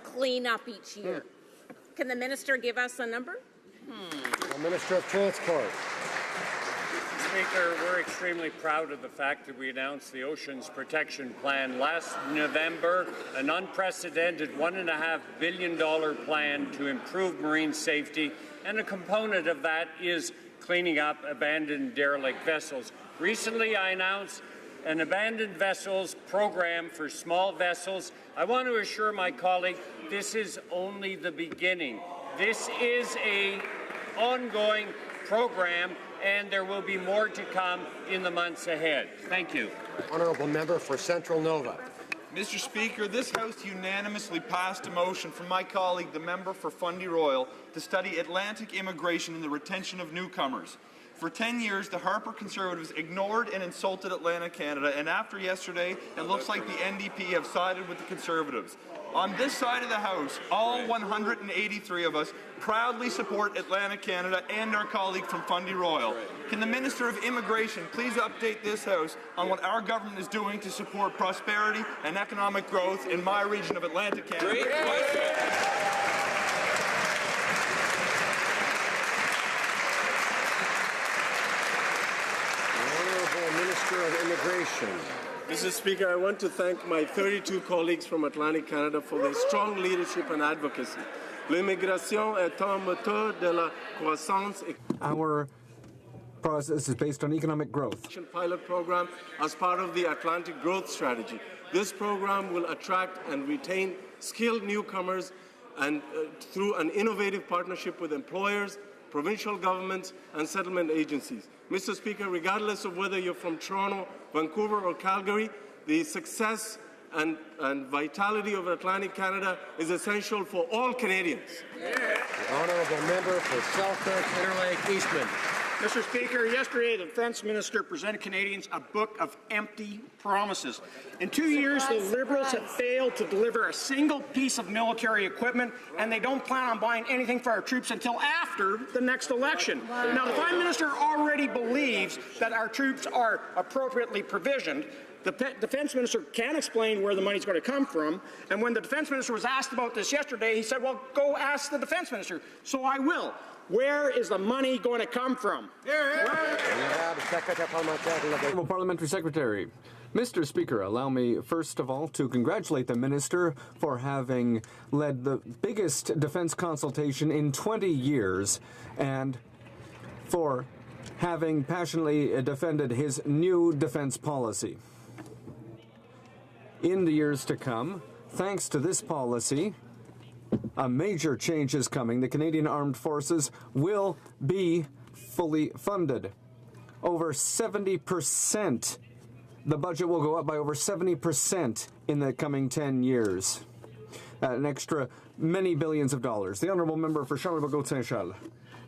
clean up each year? Can the minister give us a number? The Minister of Transport. Speaker, we're extremely proud of the fact that we announced the Oceans Protection Plan last November, an unprecedented $1.5 billion plan to improve marine safety, and a component of that is cleaning up abandoned derelict vessels. Recently, I announced an abandoned vessels program for small vessels. I want to assure my colleague this is only the beginning. This is an ongoing program, and there will be more to come in the months ahead. Thank you. Honourable Member for Central Nova. Mr. Speaker, this House unanimously passed a motion from my colleague, the member for Fundy Royal, to study Atlantic immigration and the retention of newcomers. For 10 years, the Harper Conservatives ignored and insulted Atlantic Canada, and after yesterday, it looks like the NDP have sided with the Conservatives. On this side of the House, all 183 of us proudly support Atlantic Canada and our colleague from Fundy Royal. Can the Minister of Immigration please update this House on what our government is doing to support prosperity and economic growth in my region of Atlantic Canada? Great question. Minister of Immigration. Mr. Speaker, I want to thank my 32 colleagues from Atlantic Canada for their strong leadership and advocacy. L'immigration est un moteur de la croissance. Our process is based on economic growth. Pilot program as part of the Atlantic Growth Strategy. This program will attract and retain skilled newcomers and through an innovative partnership with employers, provincial governments, and settlement agencies. Mr. Speaker, regardless of whether you're from Toronto, Vancouver, or Calgary, the success and vitality of Atlantic Canada is essential for all Canadians. The Honourable Member for Selkirk, Interlake, Eastman. Mr. Speaker, yesterday the Defence Minister presented Canadians a book of empty promises. In 2 years, the Liberals have failed to deliver a single piece of military equipment, and they don't plan on buying anything for our troops until after the next election. Now, the Prime Minister already believes that our troops are appropriately provisioned. The Defence Minister can't explain where the money's going to come from, and when the Defence Minister was asked about this yesterday, he said, well, go ask the Defence Minister. So I will. Where is the money going to come from? Honourable Parliamentary Secretary. Mr. Speaker, allow me first of all to congratulate the Minister for having led the biggest defence consultation in 20 years and for having passionately defended his new defence policy. In the years to come, thanks to this policy, a major change is coming. The Canadian Armed Forces will be fully funded. Over 70%. The budget will go up by over 70% in the coming 10 years. An extra many billions of dollars. The Honourable Member for Charlebourg-Saint-Charles.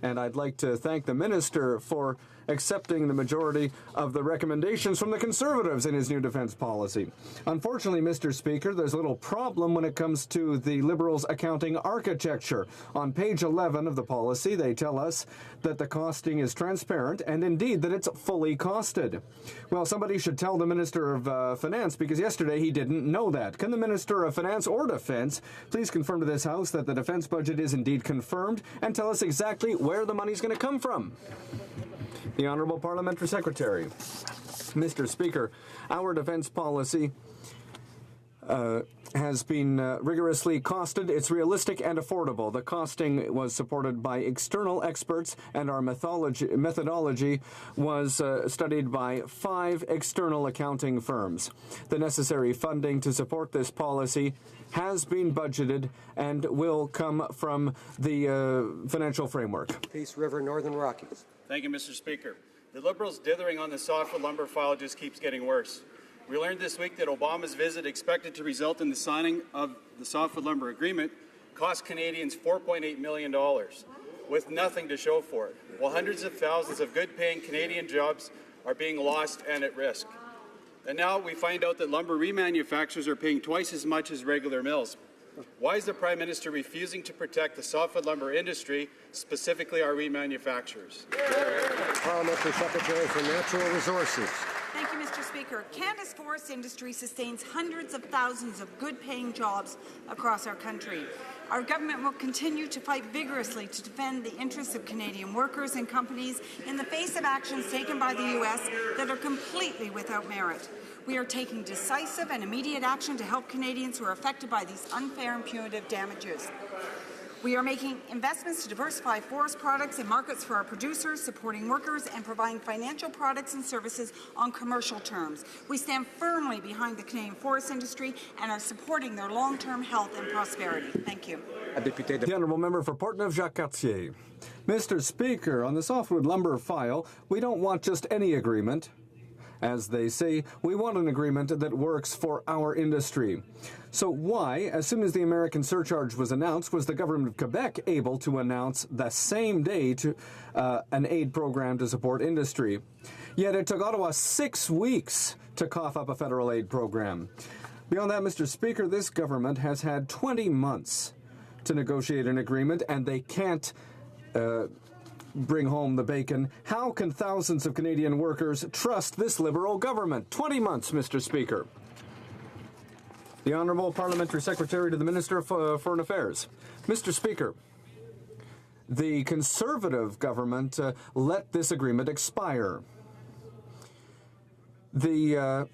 And I'd like to thank the Minister for accepting the majority of the recommendations from the Conservatives in his new defence policy. Unfortunately, Mr. Speaker, there's a little problem when it comes to the Liberals' accounting architecture. On page 11 of the policy, they tell us that the costing is transparent and indeed that it's fully costed. Well, somebody should tell the Minister of Finance, because yesterday he didn't know that. Can the Minister of Finance or Defence please confirm to this House that the defence budget is indeed confirmed and tell us exactly where the money's going to come from? The Honourable Parliamentary Secretary. Mr. Speaker, our defence policy has been rigorously costed. It's realistic and affordable. The costing was supported by external experts, and our methodology was studied by 5 external accounting firms. The necessary funding to support this policy has been budgeted and will come from the financial framework. Peace River, Northern Rockies. Thank you, Mr. Speaker. The Liberals' dithering on the softwood lumber file just keeps getting worse. We learned this week that Obama's visit, expected to result in the signing of the softwood lumber agreement, cost Canadians $4.8 million, with nothing to show for it, while hundreds of thousands of good-paying Canadian jobs are being lost and at risk. And now we find out that lumber remanufacturers are paying twice as much as regular mills. Why is the Prime Minister refusing to protect the softwood lumber industry, specifically our remanufacturers? Parliamentary Secretary for Natural Resources. Thank you, Mr. Speaker. Canada's forest industry sustains hundreds of thousands of good-paying jobs across our country. Our government will continue to fight vigorously to defend the interests of Canadian workers and companies in the face of actions taken by the U.S. that are completely without merit. We are taking decisive and immediate action to help Canadians who are affected by these unfair and punitive damages. We are making investments to diversify forest products and markets for our producers, supporting workers, and providing financial products and services on commercial terms. We stand firmly behind the Canadian forest industry and are supporting their long-term health and prosperity. Thank you. The Honourable Member for Portneuf-Jacques-Cartier. Mr. Speaker, on the softwood lumber file, we don't want just any agreement. As they say, we want an agreement that works for our industry. So why, as soon as the American surcharge was announced, was the government of Quebec able to announce the same day to an aid program to support industry? Yet it took Ottawa 6 weeks to cough up a federal aid program. Beyond that, Mr. Speaker, this government has had 20 months to negotiate an agreement, and they can't bring home the bacon. How can thousands of Canadian workers trust this Liberal government? 20 months, Mr. Speaker. The Honourable Parliamentary Secretary to the Minister of Foreign Affairs. Mr. Speaker, the Conservative government let this agreement expire. The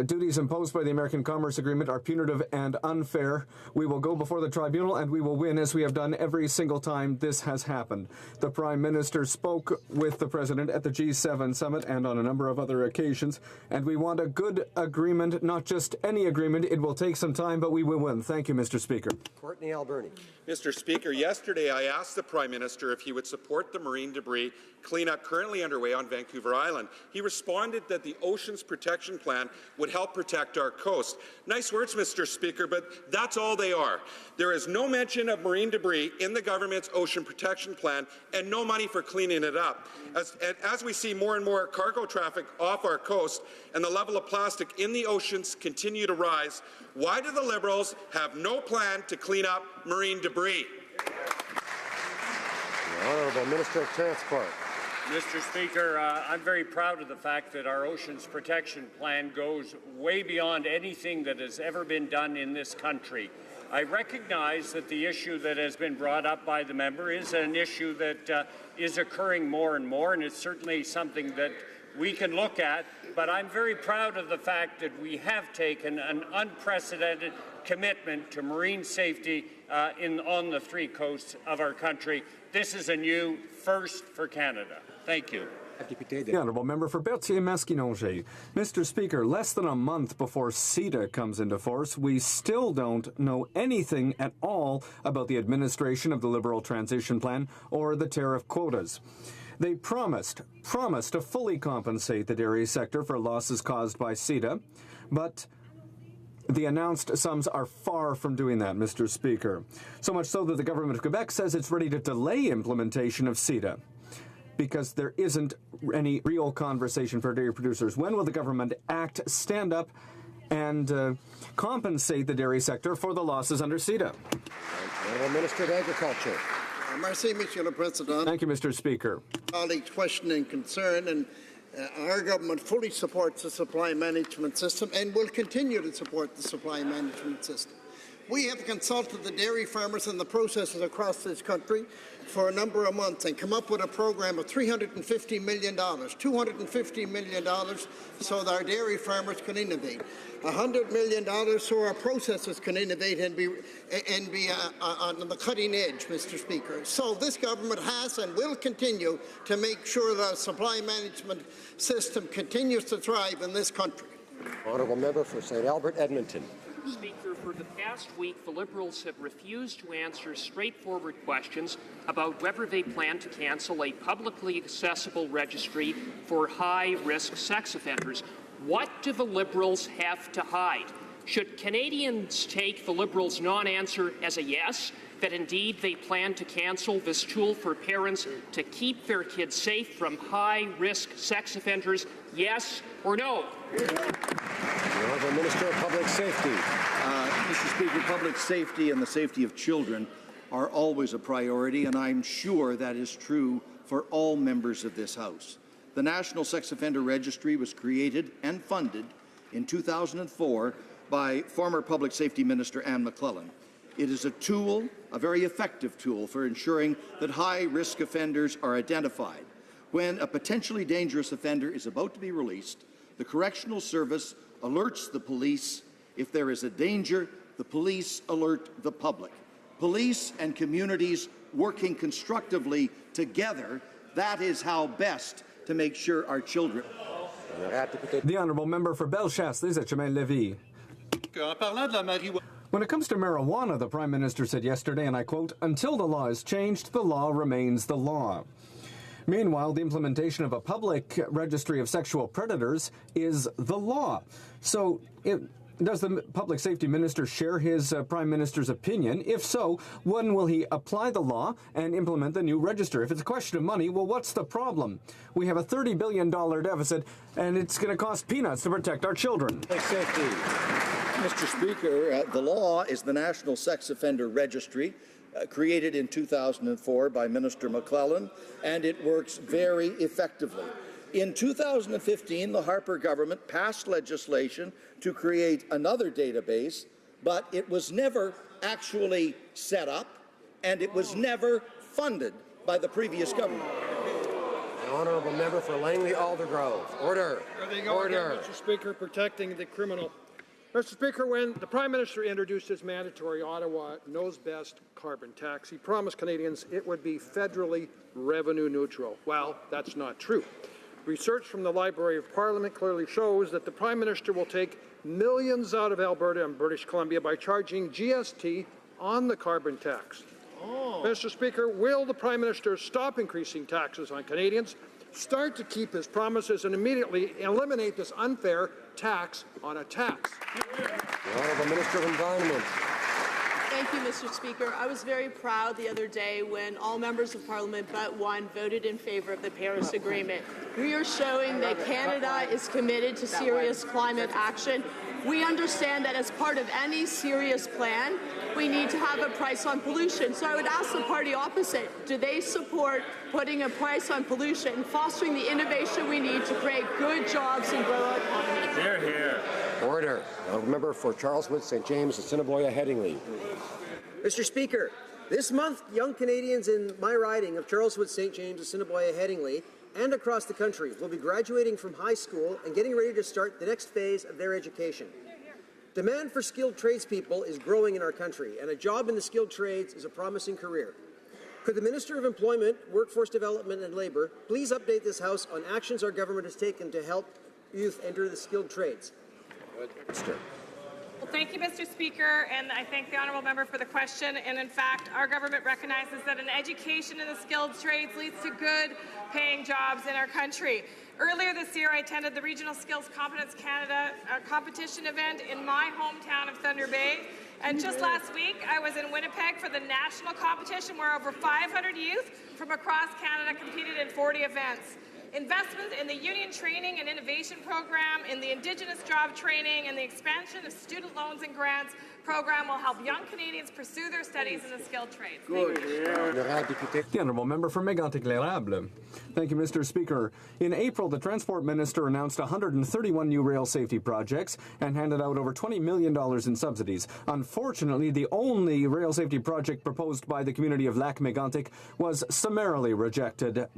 duties imposed by the American Commerce Agreement are punitive and unfair. We will go before the tribunal and we will win, as we have done every single time this has happened. The Prime Minister spoke with the President at the G7 summit and on a number of other occasions, and we want a good agreement, not just any agreement. It will take some time, but we will win. Thank you, Mr. Speaker. Courtney Alberni. Mr. Speaker, yesterday I asked the Prime Minister if he would support the marine debris cleanup currently underway on Vancouver Island. He responded that the Oceans Protection Plan would help protect our coast. Nice words, Mr. Speaker, but that's all they are. There is no mention of marine debris in the government's Ocean Protection Plan and no money for cleaning it up. As we see more and more cargo traffic off our coast and the level of plastic in the oceans continue to rise, why do the Liberals have no plan to clean up marine debris? The Honourable Minister of Transport. Mr. Speaker, I'm very proud of the fact that our Oceans Protection Plan goes way beyond anything that has ever been done in this country. I recognize that the issue that has been brought up by the member is an issue that is occurring more and more, and it's certainly something that we can look at, but I'm very proud of the fact that we have taken an unprecedented commitment to marine safety on the three coasts of our country. This is a new first for Canada. Thank you. The Honourable Member for Berthier-Maskinongé. Mr. Speaker, less than a month before CETA comes into force, we still don't know anything at all about the administration of the Liberal Transition Plan or the tariff quotas. They promised to fully compensate the dairy sector for losses caused by CETA, but the announced sums are far from doing that, Mr. Speaker. So much so that the government of Quebec says it's ready to delay implementation of CETA because there isn't any real conversation for dairy producers. When will the government act, stand up, and compensate the dairy sector for the losses under CETA? Honourable Minister of Agriculture. Merci, Monsieur le Président. Thank you, Mr. Speaker. Colleagues' question and concern, and our government fully supports the supply management system and will continue to support the supply management system. We have consulted the dairy farmers and the processors across this country for a number of months and come up with a program of $350 million, $250 million so that our dairy farmers can innovate, $100 million so our processors can innovate and be on the cutting edge, Mr. Speaker. So this government has and will continue to make sure that our supply management system continues to thrive in this country. Honourable Member for St. Albert, Edmonton. Speaker, for the past week, the Liberals have refused to answer straightforward questions about whether they plan to cancel a publicly accessible registry for high-risk sex offenders. What do the Liberals have to hide? Should Canadians take the Liberals' non-answer as a yes, that indeed they plan to cancel this tool for parents to keep their kids safe from high-risk sex offenders, yes or no? The Honourable Minister of Public Safety. Mr. Speaker, public safety and the safety of children are always a priority, and I'm sure that is true for all members of this House. The National Sex Offender Registry was created and funded in 2004 by former Public Safety Minister Anne McClellan. It is a tool, a very effective tool, for ensuring that high-risk offenders are identified. When a potentially dangerous offender is about to be released, the Correctional Service alerts the police. If there is a danger, the police alert the public. Police and communities working constructively together, that is how best to make sure our children. The Honourable Member for Bellechasse, Lévis. When it comes to marijuana, the Prime Minister said yesterday, and I quote, "Until the law is changed, the law remains the law." Meanwhile, the implementation of a public registry of sexual predators is the law. So does the Public Safety Minister share his Prime Minister's opinion? If so, when will he apply the law and implement the new register? If it's a question of money, well, what's the problem? We have a $30 billion deficit, and it's going to cost peanuts to protect our children. Public safety. Mr. Speaker, the law is the National Sex Offender Registry, created in 2004 by Minister McClellan, and it works very effectively. In 2015, the Harper government passed legislation to create another database, but it was never actually set up, and it was never funded by the previous government. The Honourable Member for Langley-Aldergrove. Order. There they go Order. again, Mr. Speaker, protecting the criminal. Mr. Speaker, when the Prime Minister introduced his mandatory Ottawa Knows Best carbon tax, he promised Canadians it would be federally revenue neutral. Well, that's not true. Research from the Library of Parliament clearly shows that the Prime Minister will take millions out of Alberta and British Columbia by charging GST on the carbon tax. Mr. Speaker, will the Prime Minister stop increasing taxes on Canadians, start to keep his promises, and immediately eliminate this unfair tax on a tax? The Honourable Minister of Environment. Thank you, Mr. Speaker. I was very proud the other day when all members of Parliament but one voted in favour of the Paris Agreement. We are showing that Canada is committed to serious climate action. We understand that as part of any serious plan, we need to have a price on pollution. So I would ask the party opposite, do they support putting a price on pollution and fostering the innovation we need to create good jobs and grow our economy? Hear, hear. Order. The Honourable Member for Charleswood, St. James, Assiniboia, Headingley. Mr. Speaker, this month, young Canadians in my riding of Charleswood, St. James, Assiniboia, Headingley, and across the country will be graduating from high school and getting ready to start the next phase of their education. Demand for skilled tradespeople is growing in our country, and a job in the skilled trades is a promising career. Could the Minister of Employment, Workforce Development and Labour please update this House on actions our government has taken to help youth enter the skilled trades? Well, thank you, Mr. Speaker, and I thank the Honourable Member for the question. And in fact, our government recognizes that an education in the skilled trades leads to good paying jobs in our country. Earlier this year, I attended the Regional Skills Competence Canada competition event in my hometown of Thunder Bay. And just last week, I was in Winnipeg for the national competition where over 500 youth from across Canada competed in 40 events. Investment in the Union Training and Innovation Program, in the Indigenous Job Training, and the expansion of student loans and grants program will help young Canadians pursue their studies in the skilled trades. The Honourable Member for Mégantic-l'Érable. Thank you, Mr. Speaker. In April, the Transport Minister announced 131 new rail safety projects and handed out over $20 million in subsidies. Unfortunately, the only rail safety project proposed by the community of Lac-Mégantic was summarily rejected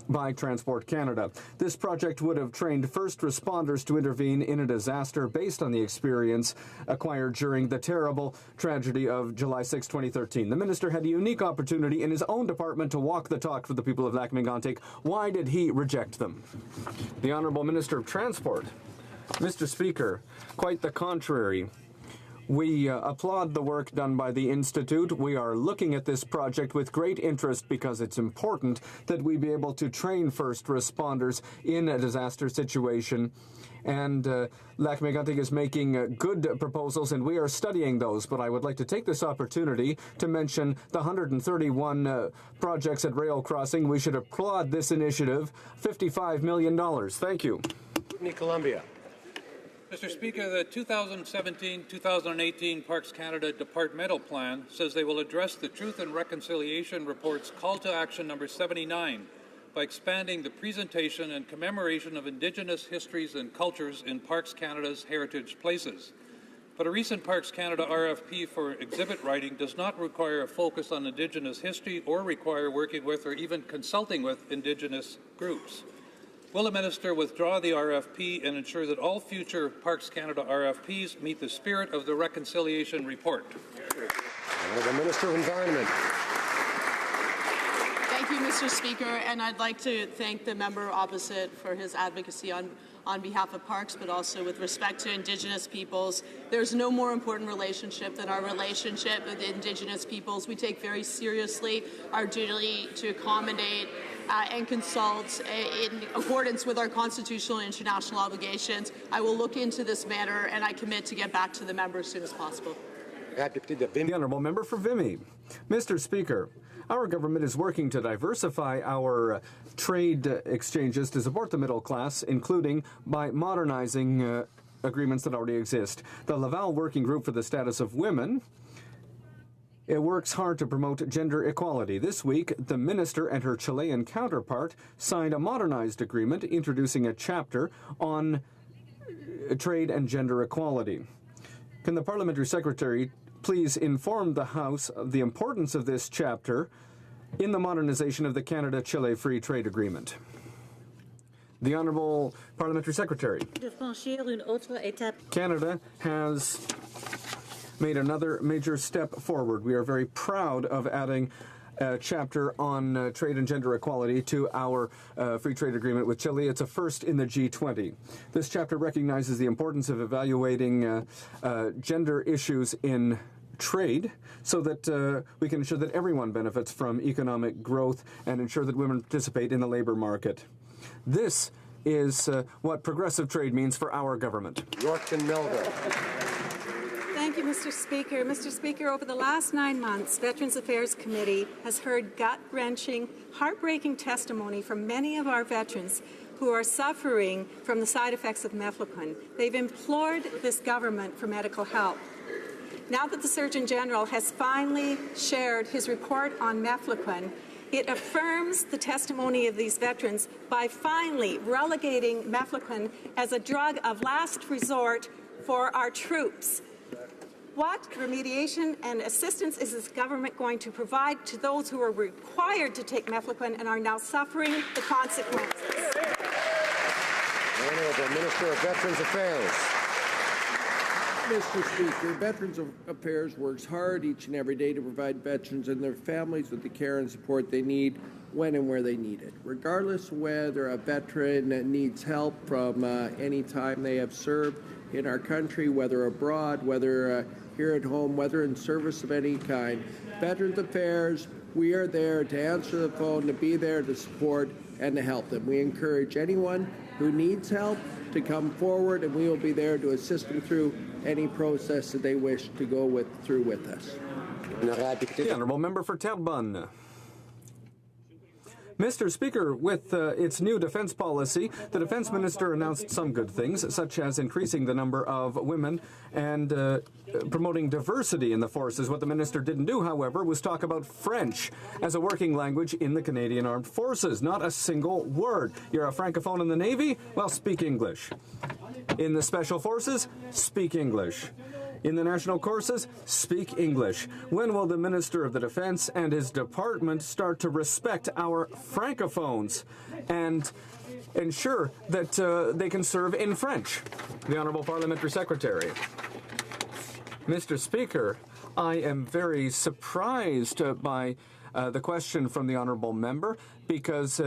by Transport Canada. This project would have trained first responders to intervene in a disaster based on the experience acquired during the terrible tragedy of July 6, 2013. The minister had a unique opportunity in his own department to walk the talk for the people of Lac-Mégantic. Why did he reject them? The Honourable Minister of Transport. Mr. Speaker, quite the contrary. We applaud the work done by the Institute. We are looking at this project with great interest because it's important that we be able to train first responders in a disaster situation. And Lac-Mégantic is making good proposals, and we are studying those. But I would like to take this opportunity to mention the 131 projects at Rail Crossing. We should applaud this initiative. $55 million. Thank you. Columbia. Mr. Speaker, the 2017-2018 Parks Canada Departmental Plan says they will address the Truth and Reconciliation Report's Call to Action number 79 by expanding the presentation and commemoration of Indigenous histories and cultures in Parks Canada's heritage places. But a recent Parks Canada RFP for exhibit writing does not require a focus on Indigenous history or require working with or even consulting with Indigenous groups. Will the Minister withdraw the RFP and ensure that all future Parks Canada RFPs meet the spirit of the Reconciliation Report? The Minister of Environment. Thank you, Mr. Speaker, and I'd like to thank the member opposite for his advocacy on behalf of parks, but also with respect to Indigenous peoples. There's no more important relationship than our relationship with Indigenous peoples. We take very seriously our duty to accommodate and consult in accordance with our constitutional and international obligations. I will look into this matter, and I commit to get back to the member as soon as possible. The Honourable Member for Vimy. Mr. Speaker, our government is working to diversify our trade exchanges to support the middle class, including by modernizing agreements that already exist. The Laval Working Group for the Status of Women works hard to promote gender equality. This week, the minister and her Chilean counterpart signed a modernized agreement introducing a chapter on trade and gender equality. Can the Parliamentary Secretary please inform the House of the importance of this chapter in the modernization of the Canada-Chile Free Trade Agreement? The Honourable Parliamentary Secretary. Canada has made another major step forward. We are very proud of adding a chapter on trade and gender equality to our free trade agreement with Chile. It's a first in the G20. This chapter recognizes the importance of evaluating gender issues in trade so that we can ensure that everyone benefits from economic growth and ensure that women participate in the labor market. This is what progressive trade means for our government. York and Melville. Thank you, Mr. Speaker. Mr. Speaker, over the last 9 months, Veterans Affairs Committee has heard gut-wrenching, heartbreaking testimony from many of our veterans who are suffering from the side effects of mefloquine. They've implored this government for medical help. Now that the Surgeon General has finally shared his report on mefloquine, it affirms the testimony of these veterans by finally relegating mefloquine as a drug of last resort for our troops. What remediation and assistance is this government going to provide to those who are required to take mefloquine and are now suffering the consequences? Honourable Minister of Veterans Affairs. Mr. Speaker, Veterans Affairs works hard each and every day to provide veterans and their families with the care and support they need when and where they need it. Regardless of whether a veteran needs help from any time they have served in our country, whether abroad, whether here at home, whether in service of any kind, Veterans Affairs, we are there to answer the phone, to be there to support and to help them. We encourage anyone who needs help to come forward, and we will be there to assist them through any process that they wish to go through with us. The Honourable Member for Terrebonne. Mr. Speaker, with its new defense policy, the defense minister announced some good things, such as increasing the number of women and promoting diversity in the forces. What the minister didn't do, however, was talk about French as a working language in the Canadian Armed Forces. Not a single word. You're a francophone in the Navy? Well, speak English. In the Special Forces? Speak English. In the national courses, speak English. When will the Minister of the Defense and his department start to respect our francophones and ensure that they can serve in French? The Honourable Parliamentary Secretary. Mr. Speaker, I am very surprised by the question from the Honourable Member because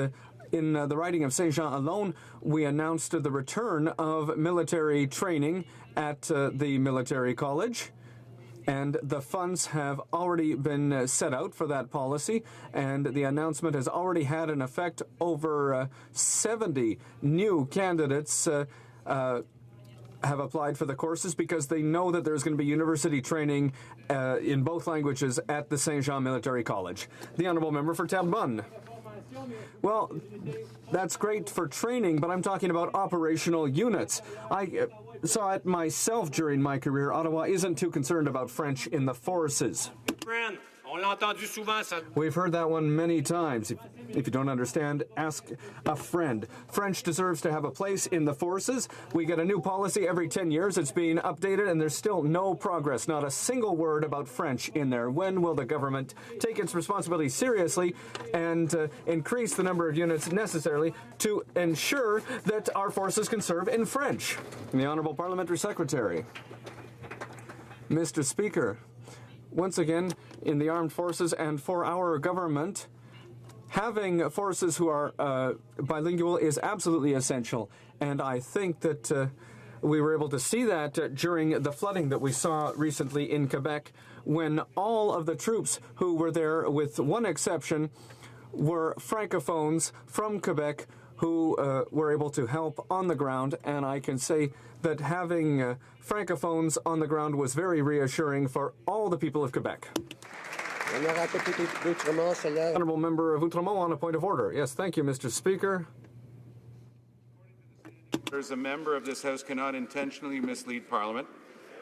in the riding of Saint-Jean alone, we announced the return of military training at the military college, and the funds have already been set out for that policy, and the announcement has already had an effect. Over 70 new candidates have applied for the courses because they know that there's going to be university training in both languages at the Saint-Jean Military College. The Honourable Member for Terrebonne. Well, that's great for training, but I'm talking about operational units. I saw it myself during my career. Ottawa isn't too concerned about French in the forces. We've heard that one many times. If you don't understand, ask a friend. French deserves to have a place in the forces. We get a new policy every 10 years. It's being updated, and there's still no progress. Not a single word about French in there. When will the government take its responsibility seriously and increase the number of units necessarily to ensure that our forces can serve in French? The Honourable Parliamentary Secretary. Mr. Speaker, once again, in the armed forces and for our government, having forces who are bilingual is absolutely essential. And I think that we were able to see that during the flooding that we saw recently in Quebec, when all of the troops who were there, with one exception, were francophones from Quebec who were able to help on the ground. And I can say that having francophones on the ground was very reassuring for all the people of Quebec. Honourable Member of Outremont on a point of order. Yes, thank you, Mr. Speaker. A member of this House cannot intentionally mislead Parliament.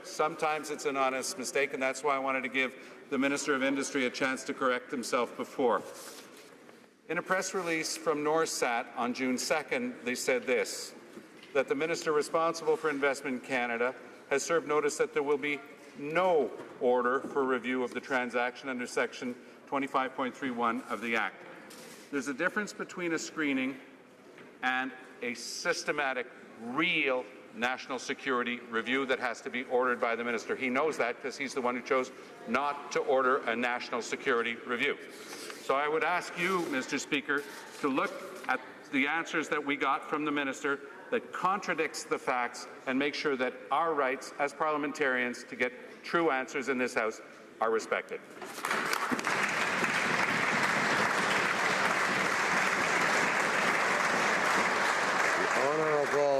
Sometimes it's an honest mistake, and that's why I wanted to give the Minister of Industry a chance to correct himself before. In a press release from Norsat on June 2nd, they said this, that the Minister responsible for Investment in Canada has served notice that there will be no order for review of the transaction under Section 25.31 of the Act. There's a difference between a screening and a systematic, real national security review that has to be ordered by the Minister. He knows that because he's the one who chose not to order a national security review. So I would ask you, Mr. Speaker, to look at the answers that we got from the Minister that contradicts the facts and make sure that our rights as parliamentarians to get true answers in this House are respected. The Honourable